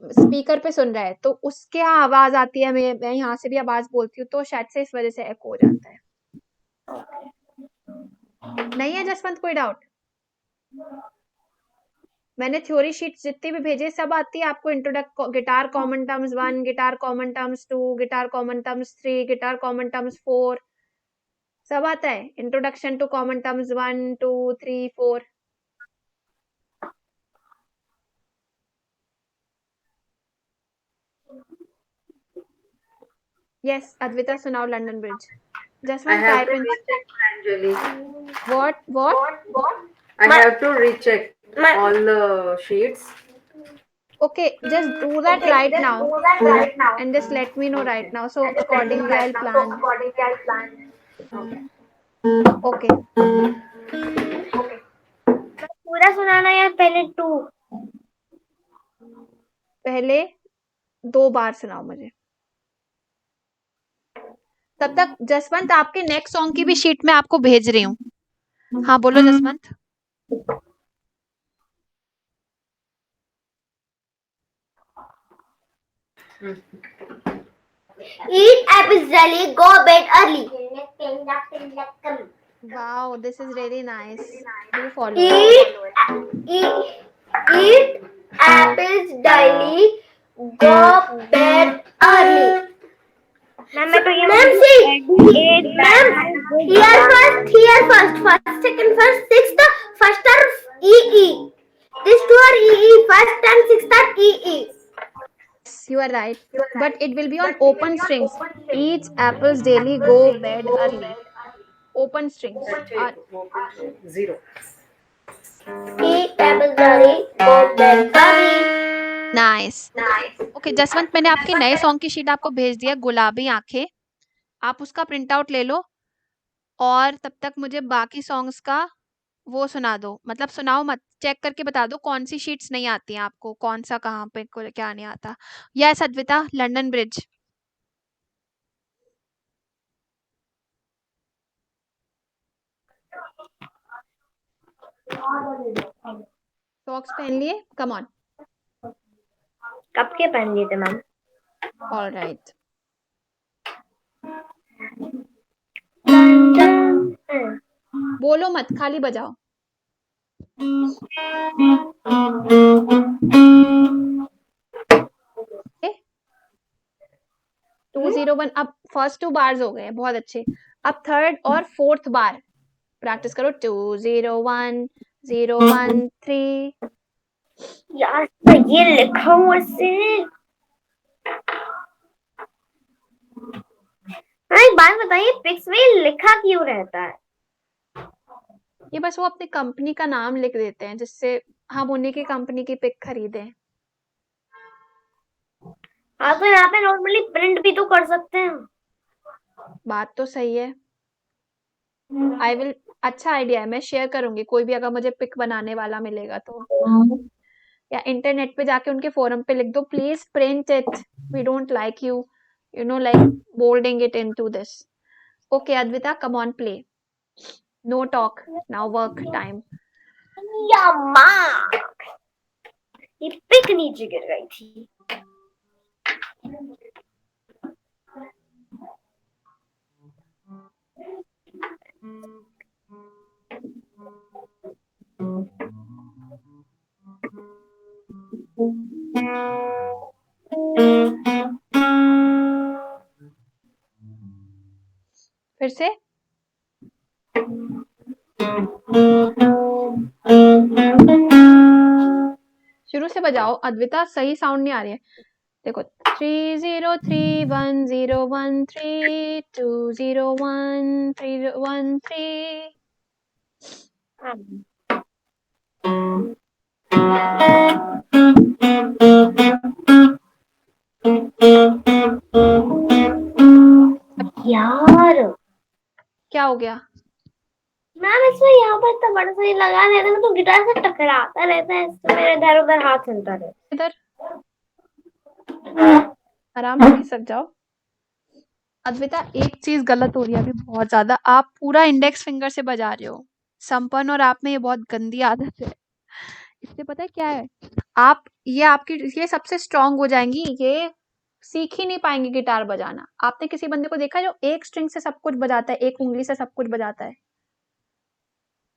स्पीकर पे सुन रहा है, तो उसके यहाँ आवाज आती है, मैं यहाँ से भी आवाज बोलती हूँ, तो शायद से इस वजह से एको हो जाता है। नहीं है जसवंत कोई डाउट? मैंने थ्योरी शीट जितनी भी भेजे सब आती है आपको। Guitar common terms 1, guitar common terms 2, guitar common terms 3, guitar common terms 4, सब आता है। Introduction to common terms 1 2 3 4। Yes Advita सुनाओ London Bridge. Jaswant have to type in recheck Anjali. What I have to recheck all the sheets. Okay, just do that right now and just let me know right now, so accordingly I'll plan. Okay, पूरा सुनाना या पहले 2? पहले 2 बार सुनाओ मुझे। तब तक जसवंत आपके नेक्स्ट सॉन्ग की भी शीट में आपको भेज रही हूँ। हाँ बोलो Jaswant. Eat apples early, go bed early. Wow, this is really nice. Do follow. Eat apples daily, go bed early. Ma'am मैं तो ये Ma'am, बोलूँ, see. eight Ma'am, here first, second first, sixth, first are EE. These two are EE, first and sixth are EE. You are right, but it will be on open strings. Each apples daily go bed early. Open strings are Zero. Eat apples daily, go bed early. Nice. Okay Jaswant, मैंने आपके नए song की sheet आपको भेज दिया, गुलाबी आंखें। आप उसका प्रिंट आउट ले लो और तब तक मुझे बाकी सॉन्ग्स का वो सुना दो, मतलब सुनाओ मत, चेक करके बता दो कौन सी शीट्स नहीं आती हैं आपको, कौन सा कहाँ पे क्या नहीं आता। Yes Advaita, London bridge. Socks पहन लिए, कम ऑन। कब के पहन लिए थे मैम? ऑलराइट। बोलो मत, खाली बजाओ। ओके 201। अब फर्स्ट 2 बार्स हो गए, बहुत अच्छे। अब थर्ड और फोर्थ बार प्रैक्टिस करो। 201 013। यार तो ये लिखा हुआ से एक बात बताइए, पिक्स में लिखा क्यों रहता है? ये बस वो अपनी कंपनी का नाम लिख देते हैं जिससे हम उन्हीं की कंपनी की पिक खरीदें। हाँ तो यहाँ पे नॉर्मली प्रिंट भी तो कर सकते हैं। बात तो सही है। आई विल, अच्छा आइडिया है, मैं शेयर करूंगी, कोई भी अगर मुझे पिक बनाने वाला मिलेगा तो। या इंटरनेट पे जाके उनके फोरम पे लिख दो, please print it, we don't like you know like bolding it into this. Okay Advita, come on play. No talk now, work time. या माँ, ये पिक नीचे गिर गई थी। फिर से शुरू से बजाओ अद्विता, सही साउंड नहीं आ रही है। देखो 3031013201 301 यार क्या हो गया? मैम इसमें यहाँ पर इतना बड़ा सा ये लगा रहता है ना, तो गिटार से टकराता रहता है, इससे मेरे इधर उधर हाथ चलता रहता है। इधर आराम से खिसक जाओ। अद्विता एक चीज गलत हो रही है अभी बहुत ज्यादा, आप पूरा इंडेक्स फिंगर से बजा रहे हो। संपन्न और आप में ये बहुत गंदी आदत है। इससे पता है क्या है, आप ये आपकी ये सबसे स्ट्रांग हो जाएंगी, ये सीख ही नहीं पाएंगे गिटार बजाना। आपने किसी बंदे को देखा जो एक स्ट्रिंग से सब कुछ बजाता है, एक उंगली से सब कुछ बजाता है?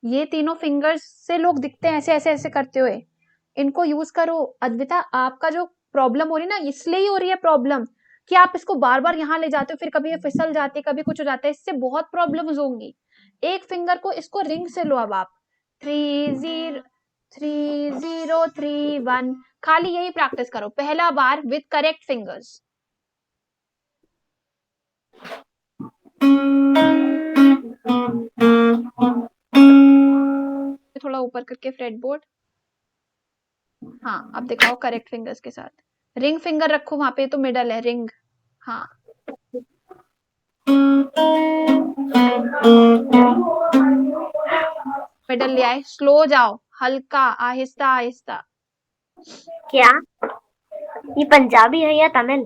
ये तीनों फिंगर्स से लोग दिखते हैं ऐसे ऐसे ऐसे करते हुए। इनको यूज करो। अद्विता आपका जो प्रॉब्लम हो रही है ना, इसलिए ही हो रही है प्रॉब्लम कि आप इसको बार बार यहाँ ले जाते हो, फिर कभी ये फिसल जाती है, कभी कुछ हो जाता है, इससे बहुत प्रॉब्लम्स होंगी। एक फिंगर को इसको रिंग से लो। अब आप 3031 खाली यही प्रैक्टिस करो पहला बार विद करेक्ट फिंगर्स। थोड़ा ऊपर करके फ्रेटबोर्ड। हाँ अब दिखाओ करेक्ट फिंगर्स के साथ। रिंग फिंगर रखो वहां पे, तो मिडल है रिंग। हाँ मिडल ले आए, स्लो जाओ, हल्का आहिस्ता आहिस्ता। क्या ये पंजाबी है या तमिल?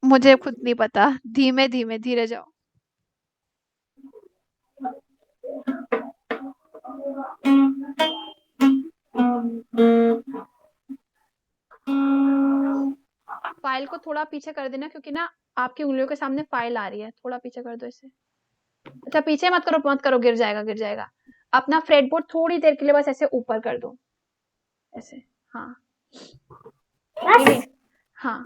मुझे खुद नहीं पता, धीमे धीमे धीरे जाओ। फाइल को थोड़ा पीछे कर देना, क्योंकि ना आपकी उंगलियों के सामने फाइल आ रही है, थोड़ा पीछे कर दो इसे। अच्छा पीछे मत करो, गिर जाएगा गिर जाएगा। अपना फ्रेटबोर्ड थोड़ी देर के लिए बस ऐसे ऊपर कर दो, ऐसे। हाँ बस हाँ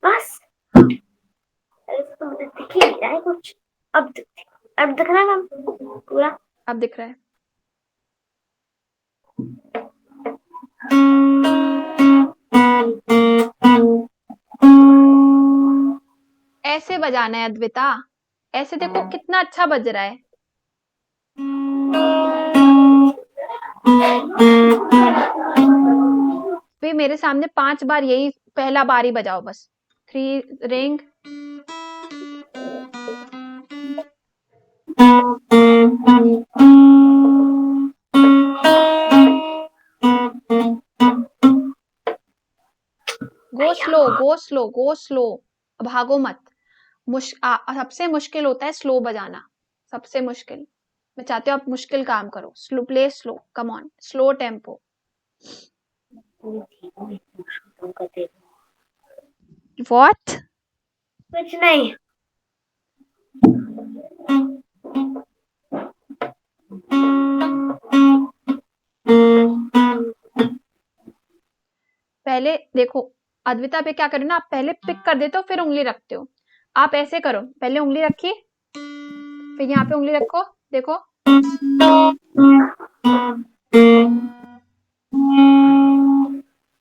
बस अरे तो मुझे दिख ही नहीं रहा है कुछ। अब दिख रहा है मैम पूरा। अब दिख रहा है। ऐसे बजाना है अद्विता, ऐसे देखो कितना अच्छा बज रहा है। भी मेरे सामने 5 बार यही पहला बार ही बजाओ बस। 3 ring. Go slow go slow go slow, भागो मत। सबसे मुश्किल होता है स्लो बजाना, सबसे मुश्किल। मैं चाहती हूँ आप मुश्किल काम करो। Slow play, slow, come on, slow tempo. What? कुछ नहीं। पहले देखो अद्विता पे क्या करो ना, आप पहले पिक कर देते हो फिर उंगली रखते हो। आप ऐसे करो, पहले उंगली रखी फिर यहाँ पे उंगली रखो, देखो।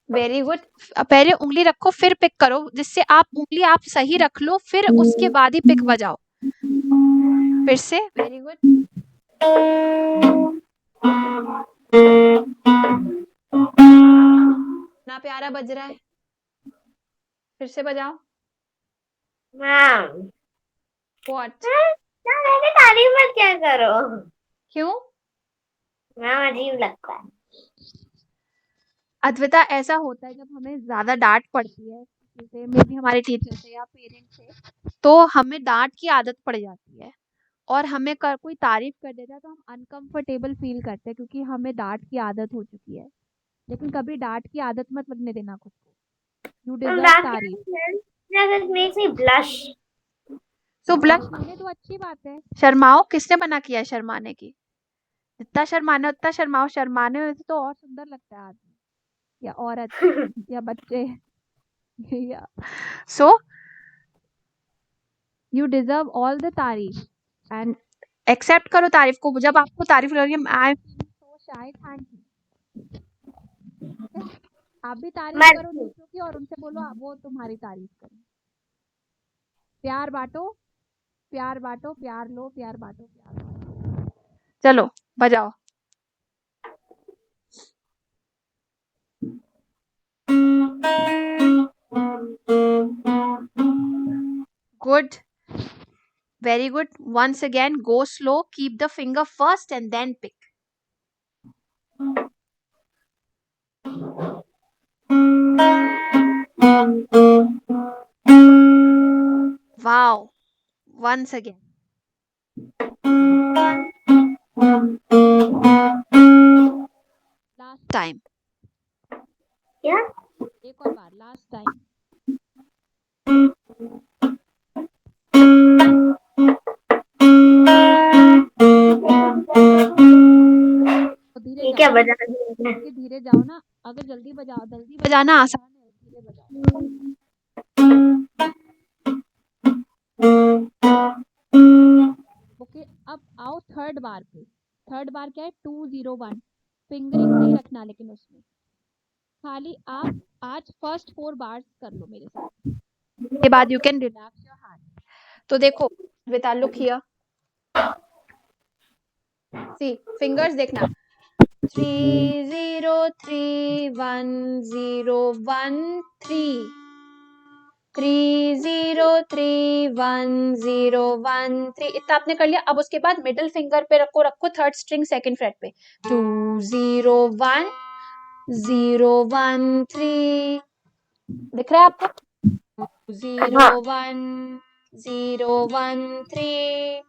Very good. पहले उंगली रखो फिर पिक करो, जिससे आप उंगली आप सही रख लो, फिर उसके बाद ही पिक बजाओ। फिर से, वेरी गुड। ना प्यारा बज रहा है, फिर से बजाओ। Ma'am what? मैंने तारीफ मत क्या करो। क्यों? मैम अजीब लगता है। अद्विता ऐसा होता है जब हमें ज्यादा डांट पड़ती है जैसे मे बी हमारे टीचर से या पेरेंट्स से, तो हमें डांट की आदत पड़ जाती है और हमें कोई तारीफ कर देता है तो हम अनकंफर्टेबल फील करते हैं, क्योंकि हमें डांट की आदत हो चुकी है। लेकिन कभी डांट की आदत मत लगने देना खुद को। यू डिजर्व तारीफ। That makes me blush. तो ब्लश होने तो अच्छी बात है। शर्माओ, किसने मना किया है शर्माने की? जितना शर्माना उतना शर्माओ। शर्माने में तो और सुंदर लगता है आदमी या औरत या बच्चे या so you deserve all the तारीफ एंड एक्सेप्ट करो तारीफ को। जब आपको तारीफ लगे, I am so shy, thank you. आप भी तारीफ करो दूसरों की और उनसे बोलो वो तुम्हारी तारीफ करें। प्यार बांटो, प्यार बांटो, प्यार लो, प्यार बांटो, प्यार बांटो। चलो बजाओ। Good, very good. Once again, go slow, keep the finger first and then pick. Wow, once again. Last time. Yeah? एक और बार, last time. ये क्या बजा रही है? धीरे जाओ ना, अगर जल्दी बजाओ, जल्दी बजाना आसान है, धीरे बजाओ। ओके, अब आओ थर्ड बार पे। थर्ड बार क्या है? 201। फिंगरिंग नहीं रखना लेकिन उसमें खाली आप आज फर्स्ट 4 बार्स कर लो मेरे साथ, उसके बाद you can relax your hand. तो देखो विता, लुक हियर, सी फिंगर्स देखना। 3 0 3 1 0 1 3 3 0 3 1 0 1 3। इतना आपने कर लिया। अब उसके बाद मिडिल फिंगर पे रखो थर्ड स्ट्रिंग सेकंड फ्रेट पे। 2 0 1 0 1 3। दिख रहा है आपको? 0 1 0 1 3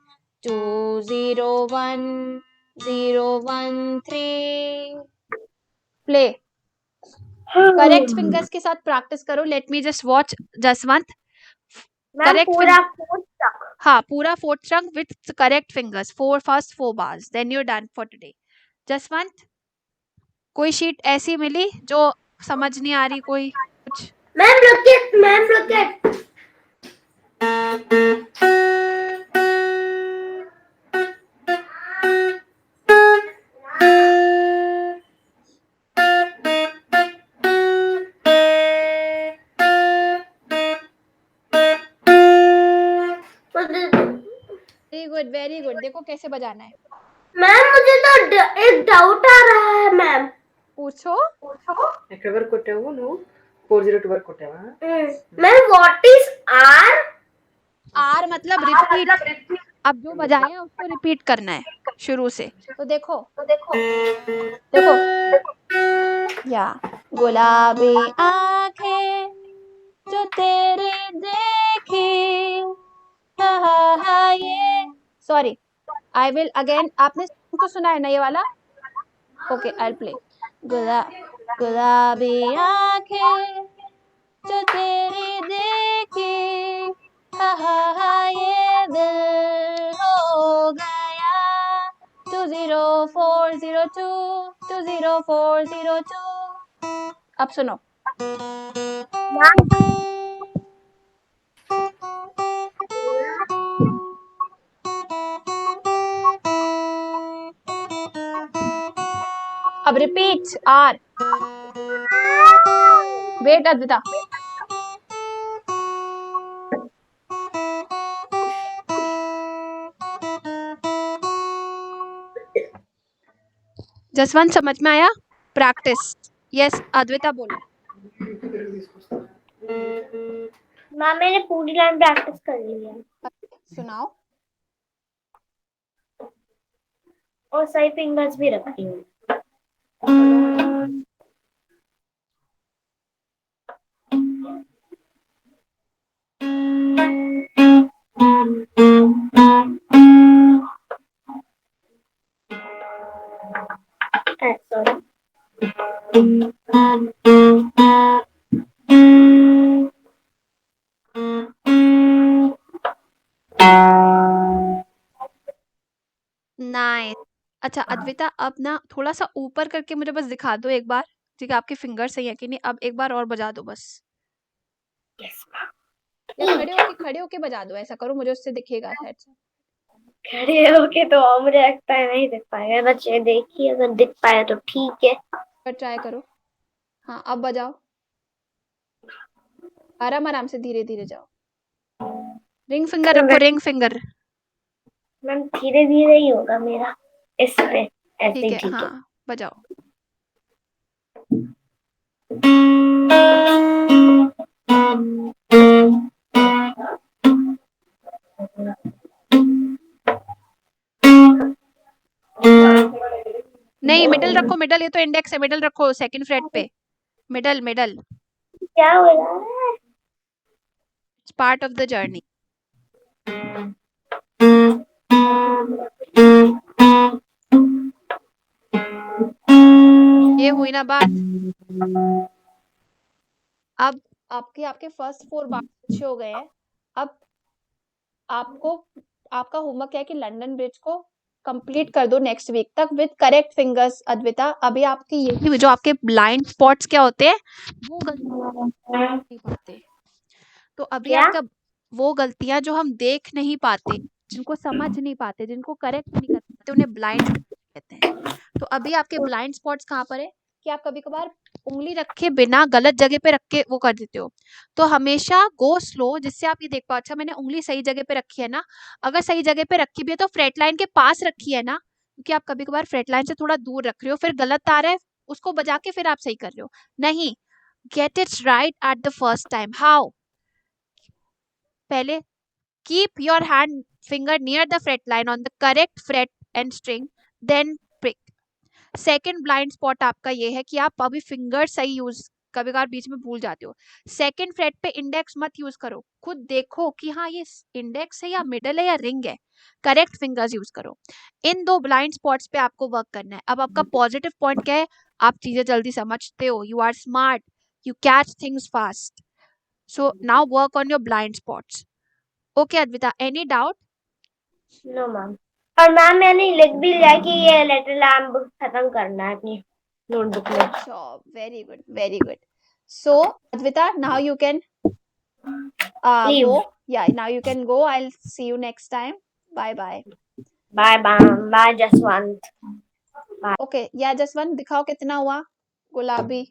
2 0 1 0 1 3। प्ले। करेक्ट फिंगर्स के साथ प्रैक्टिस करो। Let me just watch Jaswant. Ma'am पूरा फोर्थ तक। हाँ, पूरा 4th chunk with correct fingers. First 4 bars. Then you're done for today. Jaswant, कोई शीट ऐसी मिली जो समझ नहीं आ रही, कोई कुछ? Ma'am look at very good. देखो कैसे बजाना है, मैम मुझे तो एक डाउट आ रहा है मैम। पूछो। ఎక్కడ కొట్టావు నువ్వు 402 వరకు కొట్టావా ma'am what is R? R मतलब रिपीट। अब जो बजाए हैं उसको रिपीट करना है शुरू से। तो देखो देखो, या गुलाबी आंखें जो तेरी देखी, ये सॉरी, आई विल अगेन। आपने तो सुना है ना ये वाला? Okay, I play. गुलाबी आंखें जो तेरी देखी, ये दिल हो गया 20402 20402। अब सुनो। अब repeat R. Wait Advita. Jaswant समझ में आया? प्रैक्टिस। यस अद्विता बोलो। मैम मैंने पूरी लाइन प्रैक्टिस कर ली है सुनाओ। और सही फिंगर्स भी रखी हूँ। sorry. नाइस। अच्छा अद्विता, अब ना थोड़ा सा ऊपर करके मुझे बस दिखा दो एक बार, ठीक है? आपके फिंगर सही है कि नहीं? अब एक बार और बजा दो बस। या खड़े होके बजा दो, ऐसा करो, मुझे उससे दिखेगा शायद से। खड़े होके तो मुझे लगता है नहीं दिख पाएगा। बच्चे देखिए, अगर दिख पाए तो ठीक है। पर ट्राई करो। हाँ अब बजाओ, आराम आराम से, धीरे धीरे जाओ। रिंग फिंगर रखो, रिंग फिंगर। मैम धीरे धीरे ही होगा मेरा इस पे, ऐसे ठीक ही है, ठीक है। हाँ बजाओ। नहीं मिडल रखो, मिडल, ये तो इंडेक्स है, मिडल रखो सेकंड फ्रेट पे। मिडल मिडल, क्या हो रहा है? It's part of the journey. ये हुई ना बात। अब आपके फर्स्ट 4 बार अच्छे हो गए हैं। अब आपको, आपका होमवर्क क्या है कि लंदन ब्रिज को कंप्लीट कर दो नेक्स्ट वीक तक विद करेक्ट फिंगर्स। अद्विता अभी आपकी ये जो आपके ब्लाइंड स्पॉट्स क्या होते हैं, वो गलती नहीं पाते। तो अभी क्या? आपका वो गलतियां जो हम देख नहीं पाते, जिनको समझ नहीं पाते, जिनको करेक्ट नहीं कर पाते, उन्हें ब्लाइंड कहते हैं। तो अभी आपके ब्लाइंड स्पॉट्स कहाँ पर है कि आप कभी कभार उंगली रखे बिना गलत जगह पे रख के वो कर देते हो। तो हमेशा गो स्लो, जिससे आप ये देख पाओ अच्छा मैंने उंगली सही जगह पे रखी है ना। अगर सही जगह पे रखी भी है तो फ्रेट लाइन के पास रखी है ना, क्योंकि आप कभी कभार फ्रेट लाइन से थोड़ा दूर रख रहे हो, फिर गलत आ रहा है, उसको बजा के फिर आप सही कर रहे हो। नहीं, get it right at the first time. How? पहले keep your hand finger near the fret line on the correct fret and string, then pick। Second blind spot आपका ये है कि आप अभी फिंगर सही यूज कभी कभार बीच में भूल जाते हो। सेकंड फ्रेट पे इंडेक्स मत यूज करो, खुद देखो कि हाँ ये इंडेक्स है या मिडल है या रिंग है, करेक्ट फिंगर्स यूज करो। इन 2 ब्लाइंड स्पॉट्स पे आपको वर्क करना है। अब आपका पॉजिटिव पॉइंट क्या है? आप चीजें जल्दी समझते हो, you are smart, you catch things fast. So now work on your blind spots. Okay Advita, any doubt? No ma'am. और मैम मैंने लिख भी लिया कि ये लेटर लैम्प खत्म करना है अपनी नोटबुक में। Good job. Very good. Very good. So, Advita, now you can Leave. go. Yeah, now you can go. I'll see you next time. Bye bye. Bye bye Jaswant. Okay. Yeah, just one. दिखाओ कितना हुआ गुलाबी।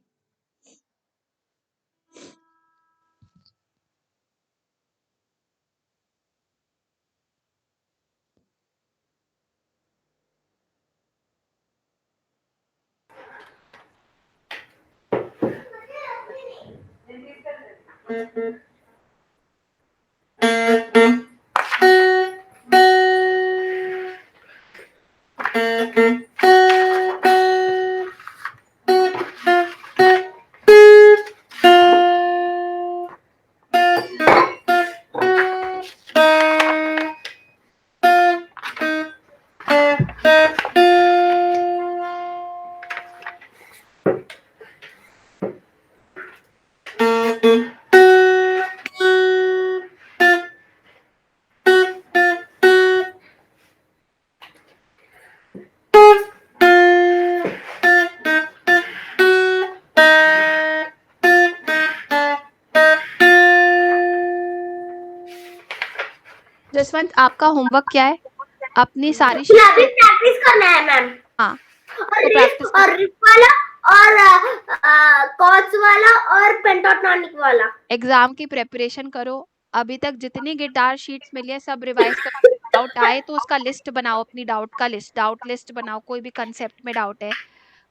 जसवंत, आपका homework क्या है? अपनी सारी sheet अभी प्रैक्टिस करना है मैम। हाँ, और तो practice रिफ और रिफ वाला और कॉर्ड्स वाला और पेंटाटोनिक वाला। एग्जाम की प्रिपरेशन करो। अभी तक जितनी गिटार शीट्स मिली है सब रिवाइज करो। डाउट आए तो उसका लिस्ट बनाओ, अपनी डाउट लिस्ट बनाओ। कोई भी कंसेप्ट में डाउट है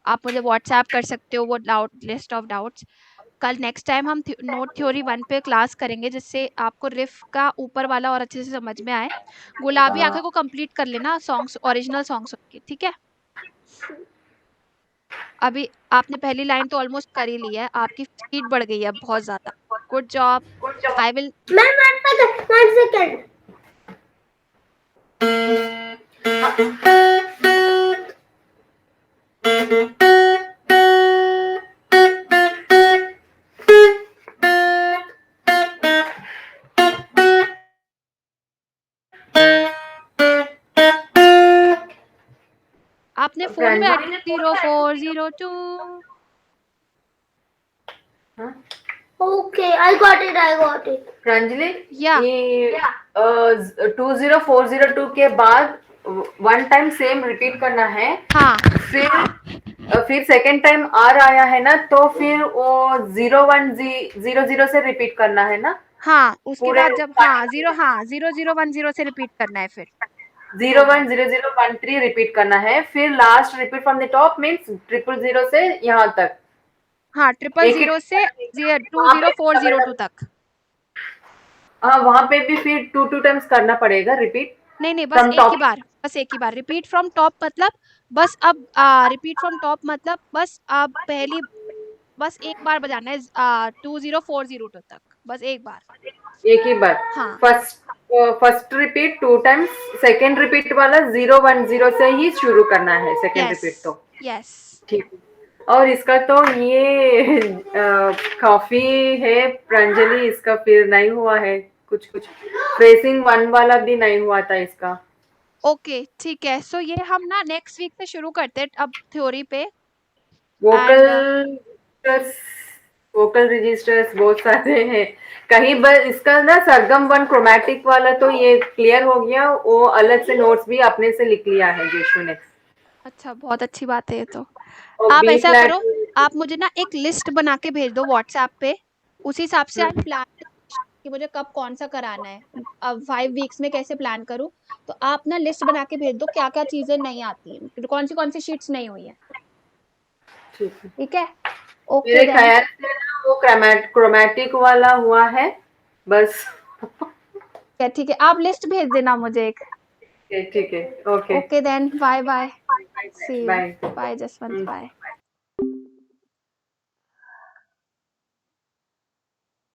आप मुझे व्हाट्सएप कर सकते हो, वो लिस्ट ऑफ डाउट्स। कल नेक्स्ट टाइम हम नोट थ्योरी 1 पे क्लास करेंगे, जिससे आपको रिफ का ऊपर वाला और अच्छे से समझ में आए। गुलाबी आंखें को कंप्लीट कर लेना, सॉन्ग्स ओरिजिनल सॉन्ग्स के, ठीक है? अभी आपने पहली लाइन तो ऑलमोस्ट कर ही ली है, आपकी स्पीड बढ़ गई है बहुत ज्यादा। Good job. I will ma'am 1 second. आपने फोन में 0402 okay I got it. Pranjali, या ये 20402 के बाद 1 टाइम सेम रिपीट करना है। हाँ फिर सेकंड टाइम आर आया है ना, तो फिर वो 0100 से रिपीट करना है ना। हाँ, उसके पूरे बाद जब 0010 से रिपीट करना है, फिर 010013 रिपीट करना है। फिर last repeat from the top means 000 से यहाँ तक। हाँ, 000 से 20402 तक। हाँ, वहां पे भी फिर 2 टाइम्स करना पड़ेगा रिपीट। नहीं बस From एक top. He bar repeat from top मतलब बस अब रिपीट फ्रॉम टॉप मतलब बस अब बस एक बार बजाना है 2040 तक, बस एक बार। एक ही बार। हाँ first repeat 2 times, second repeat वाला 010 से ही शुरू करना है सेकेंड रिपीट तो। यस ठीक। और इसका तो ये काफी है प्रांजलि, इसका फिर नहीं हुआ है कुछ फ्रेसिंग 1 वाला भी नहीं हुआ था इसका। ओके ठीक है। सो ये हम ना नेक्स्ट वीक से शुरू करते हैं अब थ्योरी पे। वोकल रजिस्टर्स बहुत सारे हैं। कहीं पर इसका ना सरगम 1 क्रोमैटिक वाला तो ये क्लियर हो गया, वो अलग से नोट्स भी अपने से लिख लिया है जीशु ने। अच्छा, बहुत अच्छी बात है ये तो। और आप बी ऐसा फ्लैट करो, आप मुझे ना एक लिस्ट बना के भेज दो व्हाट्सएप पे, उसी हिसाब से आई प्लान कि मुझे कब कौन सा कराना है। अब 5 वीक्स में कैसे प्लान करूं, तो आप ना लिस्ट बना के भेज दो क्या क्या चीजें नहीं आती हैं, कौन सी शीट्स नहीं हुई है। ठीक है, ओके मेरे देन। ख्याल से ना वो क्रोमैटिक वाला हुआ है बस। ठीक है, आप लिस्ट भेज देना मुझे एक। ठीक है, okay okay then, bye bye, see you. Bye. Bye Jaswant, bye.